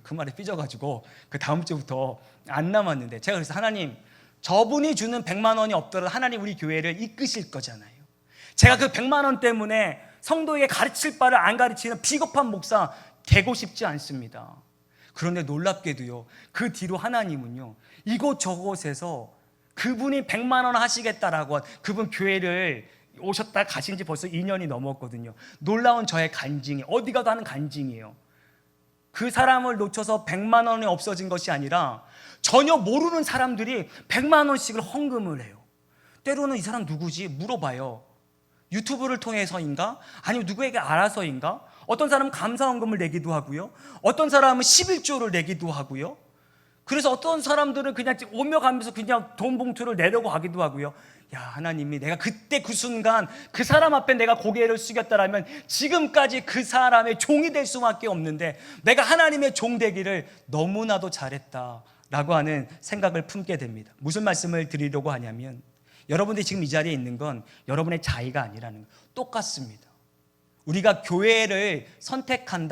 그 말에 삐져가지고 그 다음 주부터 안 남았는데, 제가 그래서 하나님, 저분이 주는 100만 원이 없더라도 하나님 우리 교회를 이끄실 거잖아요. 제가 그 100만 원 때문에 성도에게 가르칠 바를 안 가르치는 비겁한 목사 되고 싶지 않습니다. 그런데 놀랍게도요, 그 뒤로 하나님은요, 이곳저곳에서 그분이 100만 원 하시겠다라고 한 그분 교회를 오셨다 가신 지 벌써 2년이 넘었거든요. 놀라운 저의 간증이, 어디 가도 하는 간증이에요. 그 사람을 놓쳐서 100만 원이 없어진 것이 아니라 전혀 모르는 사람들이 100만 원씩을 헌금을 해요. 때로는 이 사람 누구지? 물어봐요. 유튜브를 통해서인가? 아니면 누구에게 알아서인가? 어떤 사람은 감사헌금을 내기도 하고요, 어떤 사람은 11조를 내기도 하고요. 그래서 어떤 사람들은 그냥 오며 가면서 그냥 돈 봉투를 내려고 하기도 하고요. 야, 하나님이 내가 그때 그 순간 그 사람 앞에 내가 고개를 숙였다라면 지금까지 그 사람의 종이 될 수밖에 없는데 내가 하나님의 종 되기를 너무나도 잘했다라고 하는 생각을 품게 됩니다. 무슨 말씀을 드리려고 하냐면, 여러분들이 지금 이 자리에 있는 건 여러분의 자의가 아니라는 거, 똑같습니다. 우리가 교회를 선택한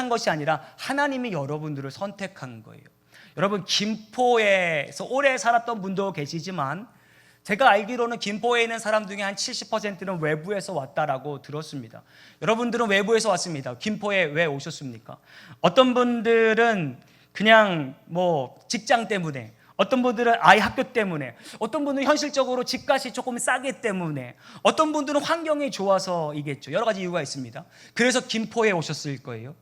것이 아니라 하나님이 여러분들을 선택한 거예요. 여러분, 김포에서 오래 살았던 분도 계시지만 제가 알기로는 김포에 있는 사람 중에 한 70%는 외부에서 왔다라고 들었습니다. 여러분들은 외부에서 왔습니다. 김포에 왜 오셨습니까? 어떤 분들은 그냥 직장 때문에, 어떤 분들은 아이 학교 때문에, 어떤 분들은 현실적으로 집값이 조금 싸기 때문에, 어떤 분들은 환경이 좋아서이겠죠. 여러 가지 이유가 있습니다. 그래서 김포에 오셨을 거예요.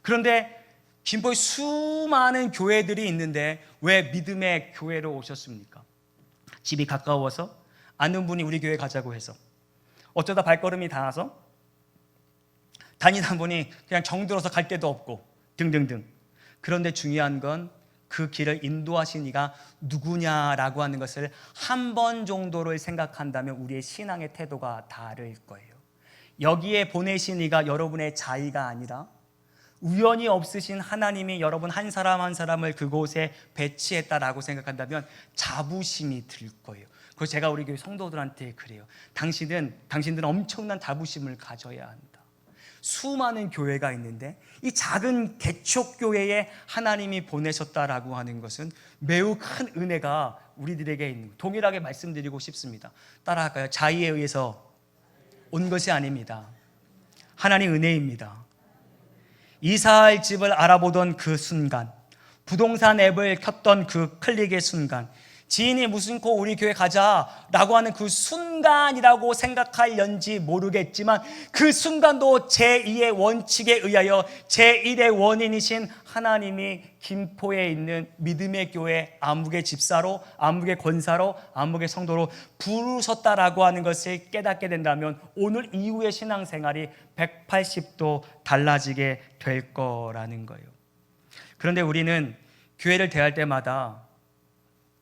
그런데 김포에 수많은 교회들이 있는데 왜 믿음의 교회로 오셨습니까? 집이 가까워서, 아는 분이 우리 교회 가자고 해서, 어쩌다 발걸음이 닿아서, 다니다 보니 그냥 정들어서 갈 데도 없고 등등등. 그런데 중요한 건 그 길을 인도하신 이가 누구냐라고 하는 것을 한 번 정도를 생각한다면 우리의 신앙의 태도가 다를 거예요. 여기에 보내신 이가 여러분의 자의가 아니라 우연히 없으신 하나님이 여러분 한 사람 한 사람을 그곳에 배치했다라고 생각한다면 자부심이 들 거예요. 그래서 제가 우리 교회 성도들한테 그래요. 당신들은 엄청난 자부심을 가져야 한다. 수많은 교회가 있는데 이 작은 개척교회에 하나님이 보내셨다라고 하는 것은 매우 큰 은혜가 우리들에게 있는, 동일하게 말씀드리고 싶습니다. 따라할까요? 자의에 의해서 온 것이 아닙니다. 하나님 은혜입니다. 이사할 집을 알아보던 그 순간, 부동산 앱을 켰던 그 클릭의 순간, 지인이 무슨코 우리 교회 가자라고 하는 그 순간이라고 생각할런지 모르겠지만 그 순간도 제2의 원칙에 의하여 제1의 원인이신 하나님이 김포에 있는 믿음의 교회 암흑의 집사로, 암흑의 권사로, 암흑의 성도로 부르셨다라고 하는 것을 깨닫게 된다면 오늘 이후의 신앙생활이 180도 달라지게 될 거라는 거예요. 그런데 우리는 교회를 대할 때마다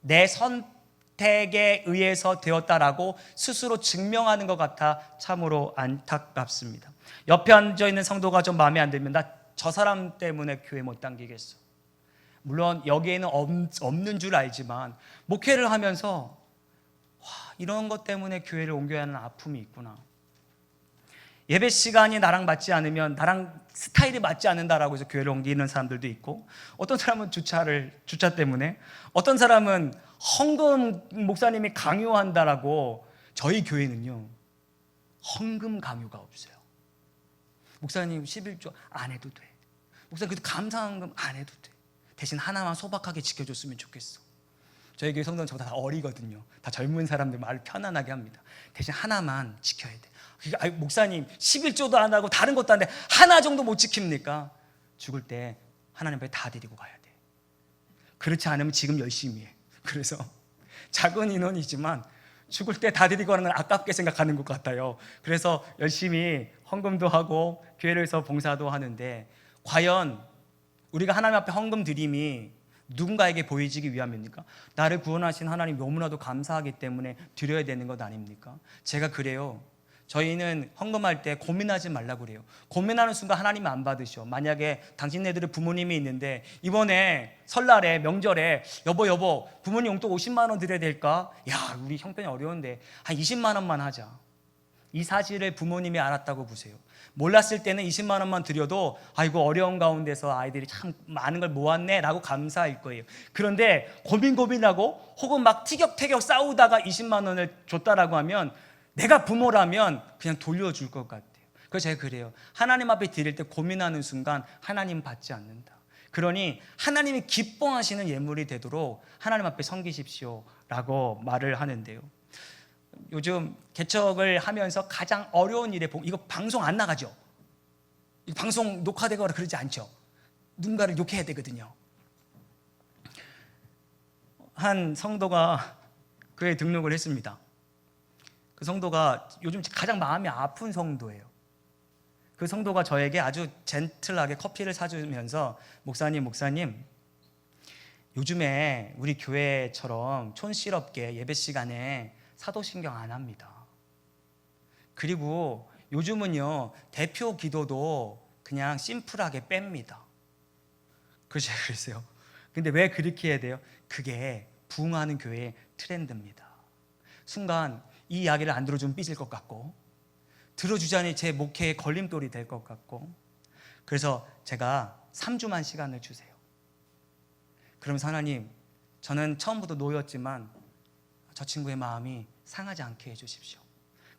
내 선택에 의해서 되었다라고 스스로 증명하는 것 같아 참으로 안타깝습니다. 옆에 앉아있는 성도가 좀 마음에 안 들면 나 저 사람 때문에 교회 못 당기겠어. 물론 여기에는 없는 줄 알지만 목회를 하면서 이런 것 때문에 교회를 옮겨야 하는 아픔이 있구나. 예배 시간이 나랑 맞지 않으면, 나랑 스타일이 맞지 않는다라고 해서 교회를 옮기는 사람들도 있고, 어떤 사람은 주차 때문에, 어떤 사람은 헌금 목사님이 강요한다라고. 저희 교회는요 헌금 강요가 없어요. 목사님 11조 안 해도 돼. 목사님 그래도 감사헌금 안 해도 돼. 대신 하나만 소박하게 지켜줬으면 좋겠어. 저희 교회 성도는 저보다 다 어리거든요. 다 젊은 사람들 말을 편안하게 합니다. 대신 하나만 지켜야 돼. 목사님 11조도 안 하고 다른 것도 안 돼. 하나 정도 못 지킵니까? 죽을 때 하나님 앞에 다 드리고 가야 돼. 그렇지 않으면 지금 열심히 해. 그래서 작은 인원이지만 죽을 때 다 드리고 하는 건 아깝게 생각하는 것 같아요. 그래서 열심히 헌금도 하고 교회에서 봉사도 하는데, 과연 우리가 하나님 앞에 헌금 드림이 누군가에게 보여지기 위함입니까? 나를 구원하신 하나님 너무나도 감사하기 때문에 드려야 되는 것 아닙니까? 제가 그래요. 저희는 헌금할 때 고민하지 말라고 그래요. 고민하는 순간 하나님은 안 받으셔. 만약에 당신네들의 부모님이 있는데 이번에 설날에 명절에 여보 부모님 용돈 50만 원 드려야 될까? 야, 우리 형편이 어려운데 한 20만 원만 하자. 이 사실을 부모님이 알았다고 보세요. 몰랐을 때는 20만 원만 드려도 아이고 어려운 가운데서 아이들이 참 많은 걸 모았네 라고 감사할 거예요. 그런데 고민하고 혹은 막 티격태격 싸우다가 20만 원을 줬다라고 하면 내가 부모라면 그냥 돌려줄 것 같아요. 그래서 제가 그래요. 하나님 앞에 드릴 때 고민하는 순간 하나님 받지 않는다. 그러니 하나님이 기뻐하시는 예물이 되도록 하나님 앞에 섬기십시오 라고 말을 하는데요. 요즘 개척을 하면서 가장 어려운 일에 이거 방송 안 나가죠? 이거 방송 녹화되거나 그러지 않죠? 누군가를 욕해야 되거든요. 한 성도가 교회에 등록을 했습니다. 그 성도가 요즘 가장 마음이 아픈 성도예요. 그 성도가 저에게 아주 젠틀하게 커피를 사주면서 목사님 요즘에 우리 교회처럼 촌스럽게 예배 시간에 사도신경 안 합니다. 그리고 요즘은요 대표 기도도 그냥 심플하게 뺍니다. 그래서 제가 그랬어요. 근데 왜 그렇게 해야 돼요? 그게 부흥하는 교회의 트렌드입니다. 순간 이 이야기를 안 들어주면 삐질 것 같고 들어주자니 제 목회에 걸림돌이 될 것 같고 그래서 제가 3주만 시간을 주세요. 그러면서 하나님 저는 처음부터 노였지만 저 친구의 마음이 상하지 않게 해주십시오.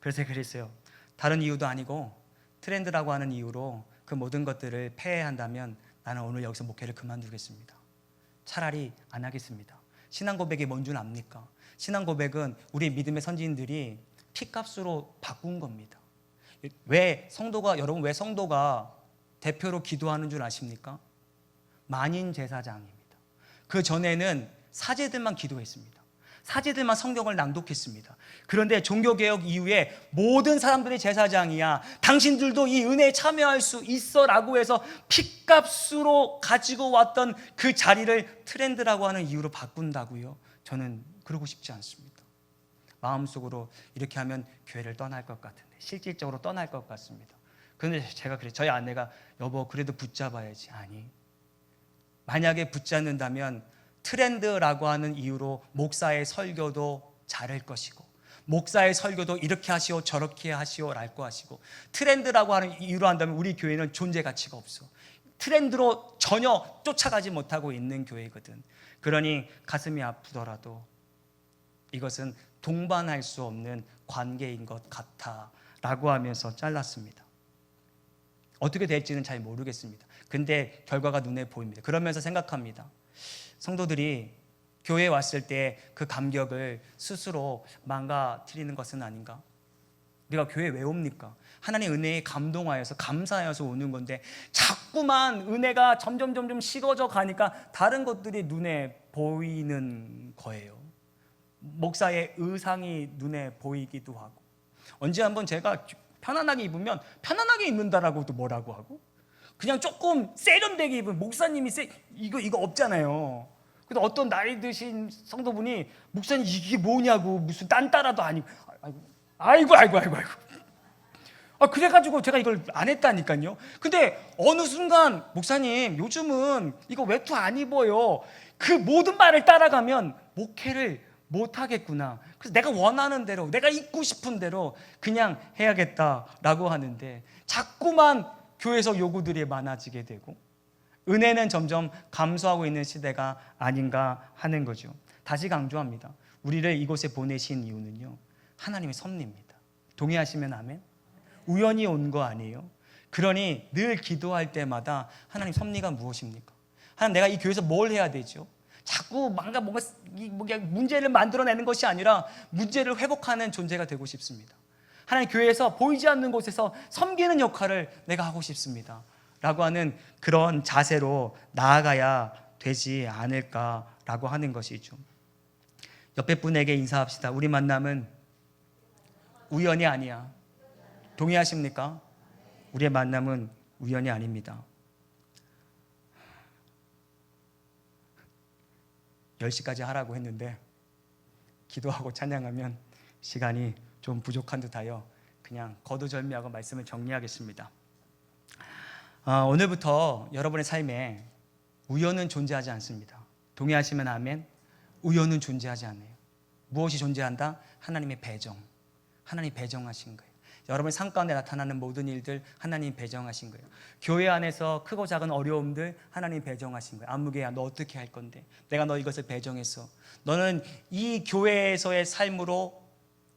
그래서 제가 그랬어요. 다른 이유도 아니고 트렌드라고 하는 이유로 그 모든 것들을 폐해한다면 나는 오늘 여기서 목회를 그만두겠습니다. 차라리 안 하겠습니다. 신앙 고백이 뭔 줄 압니까? 신앙 고백은 우리 믿음의 선지인들이 피값으로 바꾼 겁니다. 여러분 왜 성도가 대표로 기도하는 줄 아십니까? 만인 제사장입니다. 그 전에는 사제들만 기도했습니다. 사제들만 성경을 낭독했습니다. 그런데 종교개혁 이후에 모든 사람들이 제사장이야. 당신들도 이 은혜에 참여할 수 있어 라고 해서 피값으로 가지고 왔던 그 자리를 트렌드라고 하는 이유로 바꾼다고요? 저는 그러고 싶지 않습니다. 마음속으로 이렇게 하면 교회를 떠날 것 같은데 실질적으로 떠날 것 같습니다. 그런데 제가 그래요. 저희 아내가 여보 그래도 붙잡아야지. 아니, 만약에 붙잡는다면 트렌드라고 하는 이유로 목사의 설교도 잘할 것이고 목사의 설교도 이렇게 하시오 저렇게 하시오 랄 것이고 트렌드라고 하는 이유로 한다면 우리 교회는 존재 가치가 없어. 트렌드로 전혀 쫓아가지 못하고 있는 교회거든. 그러니 가슴이 아프더라도 이것은 동반할 수 없는 관계인 것 같아 라고 하면서 잘랐습니다. 어떻게 될지는 잘 모르겠습니다. 근데 결과가 눈에 보입니다. 그러면서 생각합니다. 성도들이 교회에 왔을 때 그 감격을 스스로 망가뜨리는 것은 아닌가? 우리가 교회에 왜 옵니까? 하나님의 은혜에 감동하여서 감사하여서 오는 건데 자꾸만 은혜가 점점 식어져 가니까 다른 것들이 눈에 보이는 거예요. 목사의 의상이 눈에 보이기도 하고 언제 한번 제가 편안하게 입으면 편안하게 입는다라고 또 뭐라고 하고 그냥 조금 세련되게 입은 목사님이 이거 없잖아요. 근데 어떤 나이 드신 성도분이 목사님 이게 뭐냐고 무슨 딴따라도 아니고 아이고 그래가지고 제가 이걸 안 했다니까요. 근데 어느 순간 목사님 요즘은 이거 외투 안 입어요. 그 모든 말을 따라가면 목회를 못 하겠구나. 그래서 내가 원하는 대로 내가 입고 싶은 대로 그냥 해야겠다라고 하는데 자꾸만 교회에서 요구들이 많아지게 되고 은혜는 점점 감소하고 있는 시대가 아닌가 하는 거죠. 다시 강조합니다. 우리를 이곳에 보내신 이유는요 하나님의 섭리입니다. 동의하시면 아멘. 우연히 온 거 아니에요. 그러니 늘 기도할 때마다 하나님 섭리가 무엇입니까? 하나님 내가 이 교회에서 뭘 해야 되죠? 자꾸 뭔가 문제를 만들어내는 것이 아니라 문제를 회복하는 존재가 되고 싶습니다. 하나님 교회에서 보이지 않는 곳에서 섬기는 역할을 내가 하고 싶습니다 라고 하는 그런 자세로 나아가야 되지 않을까라고 하는 것이죠. 옆에 분에게 인사합시다. 우리 만남은 우연이 아니야. 동의하십니까? 우리의 만남은 우연이 아닙니다. 10시까지 하라고 했는데 기도하고 찬양하면 시간이 좀 부족한 듯하여 그냥 거두절미하고 말씀을 정리하겠습니다. 오늘부터 여러분의 삶에 우연은 존재하지 않습니다. 동의하시면 아멘. 우연은 존재하지 않아요. 무엇이 존재한다? 하나님의 배정. 하나님이 배정하신 거예요. 여러분의 삶 가운데 나타나는 모든 일들 하나님이 배정하신 거예요. 교회 안에서 크고 작은 어려움들 하나님이 배정하신 거예요. 안무개야, 너 어떻게 할 건데? 내가 너 이것을 배정했어. 너는 이 교회에서의 삶으로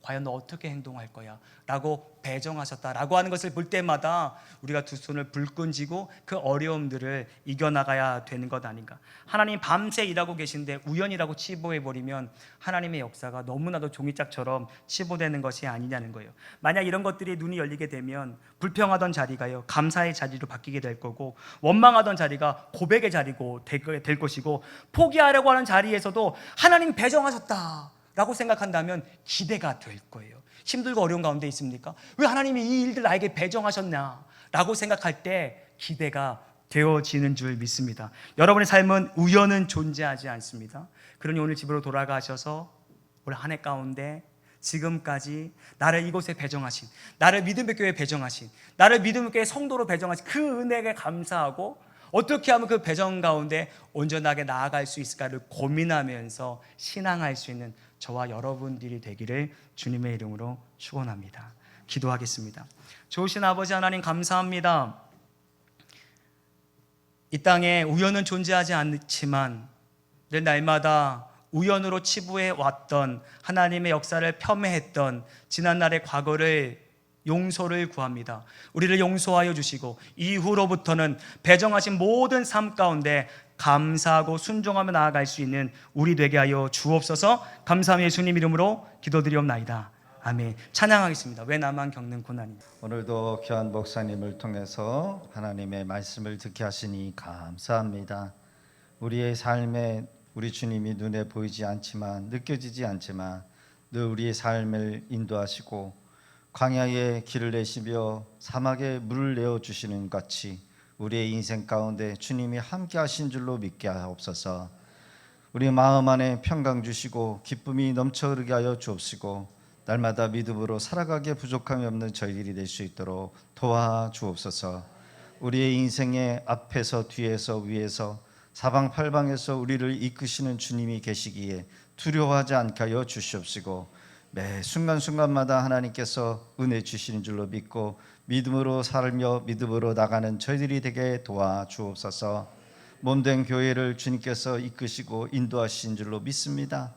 과연 너 어떻게 행동할 거야? 라고 배정하셨다라고 하는 것을 볼 때마다 우리가 두 손을 불끈 쥐고 그 어려움들을 이겨나가야 되는 것 아닌가. 하나님 밤새 일하고 계신데 우연이라고 치부해버리면 하나님의 역사가 너무나도 종이짝처럼 치부되는 것이 아니냐는 거예요. 만약 이런 것들이 눈이 열리게 되면 불평하던 자리가요 감사의 자리로 바뀌게 될 거고, 원망하던 자리가 고백의 자리고 될 것이고, 포기하려고 하는 자리에서도 하나님 배정하셨다 라고 생각한다면 기대가 될 거예요. 힘들고 어려운 가운데 있습니까? 왜 하나님이 이 일들 나에게 배정하셨나? 라고 생각할 때 기대가 되어지는 줄 믿습니다. 여러분의 삶은 우연은 존재하지 않습니다. 그러니 오늘 집으로 돌아가셔서 올 한 해 가운데 지금까지 나를 이곳에 배정하신, 나를 믿음의 교회에 배정하신, 나를 믿음의 교회 성도로 배정하신 그 은혜에 감사하고 어떻게 하면 그 배정 가운데 온전하게 나아갈 수 있을까를 고민하면서 신앙할 수 있는 저와 여러분들이 되기를 주님의 이름으로 축원합니다. 기도하겠습니다. 좋으신 아버지 하나님 감사합니다. 이 땅에 우연은 존재하지 않지만 늘 날마다 우연으로 치부해 왔던 하나님의 역사를 폄훼했던 지난날의 과거를 용서를 구합니다. 우리를 용서하여 주시고 이후로부터는 배정하신 모든 삶 가운데 감사하고 순종하며 나아갈 수 있는 우리 되게 하여 주옵소서. 감사하며 예수님 이름으로 기도드리옵나이다. 아멘. 찬양하겠습니다. 왜 나만 겪는 고난이. 오늘도 귀한 목사님을 통해서 하나님의 말씀을 듣게 하시니 감사합니다. 우리의 삶에 우리 주님이 눈에 보이지 않지만, 느껴지지 않지만 늘 우리의 삶을 인도하시고 광야에 길을 내시며 사막에 물을 내어주시는 같이 우리의 인생 가운데 주님이 함께 하신 줄로 믿게 하옵소서. 우리 마음 안에 평강 주시고 기쁨이 넘쳐 흐르게 하여 주옵시고 날마다 믿음으로 살아가기에 부족함이 없는 저희들이 될 수 있도록 도와주옵소서. 우리의 인생의 앞에서 뒤에서 위에서 사방팔방에서 우리를 이끄시는 주님이 계시기에 두려워하지 않게 하여 주시옵시고 매 순간순간마다 하나님께서 은혜 주시는 줄로 믿고 믿음으로 살며 믿음으로 나가는 저희들이 되게 도와주옵소서. 몸된 교회를 주님께서 이끄시고 인도하신 줄로 믿습니다.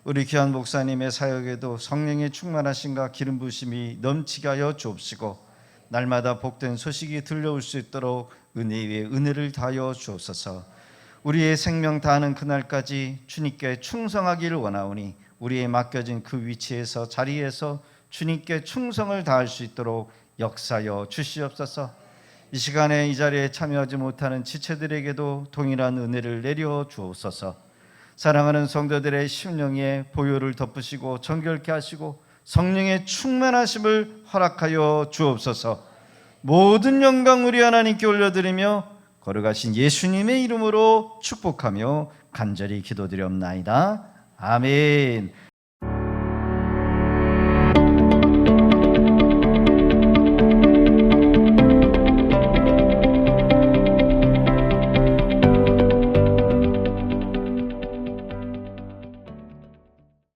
우리 귀한 목사님의 사역에도 성령의 충만하심과 기름 부으심이 넘치게 하여 주옵시고 날마다 복된 소식이 들려올 수 있도록 은혜 위에 은혜를 다하여 주옵소서. 우리의 생명 다하는 그날까지 주님께 충성하기를 원하오니 우리의 맡겨진 그 위치에서 자리에서 주님께 충성을 다할 수 있도록 역사여 주시옵소서. 이 시간에 이 자리에 참여하지 못하는 지체들에게도 동일한 은혜를 내려 주옵소서. 사랑하는 성도들의 심령에 보혈을 덮으시고 정결케 하시고 성령의 충만하심을 허락하여 주옵소서. 모든 영광 우리 하나님께 올려드리며 거룩하신 예수님의 이름으로 축복하며 간절히 기도드리옵나이다. 아멘.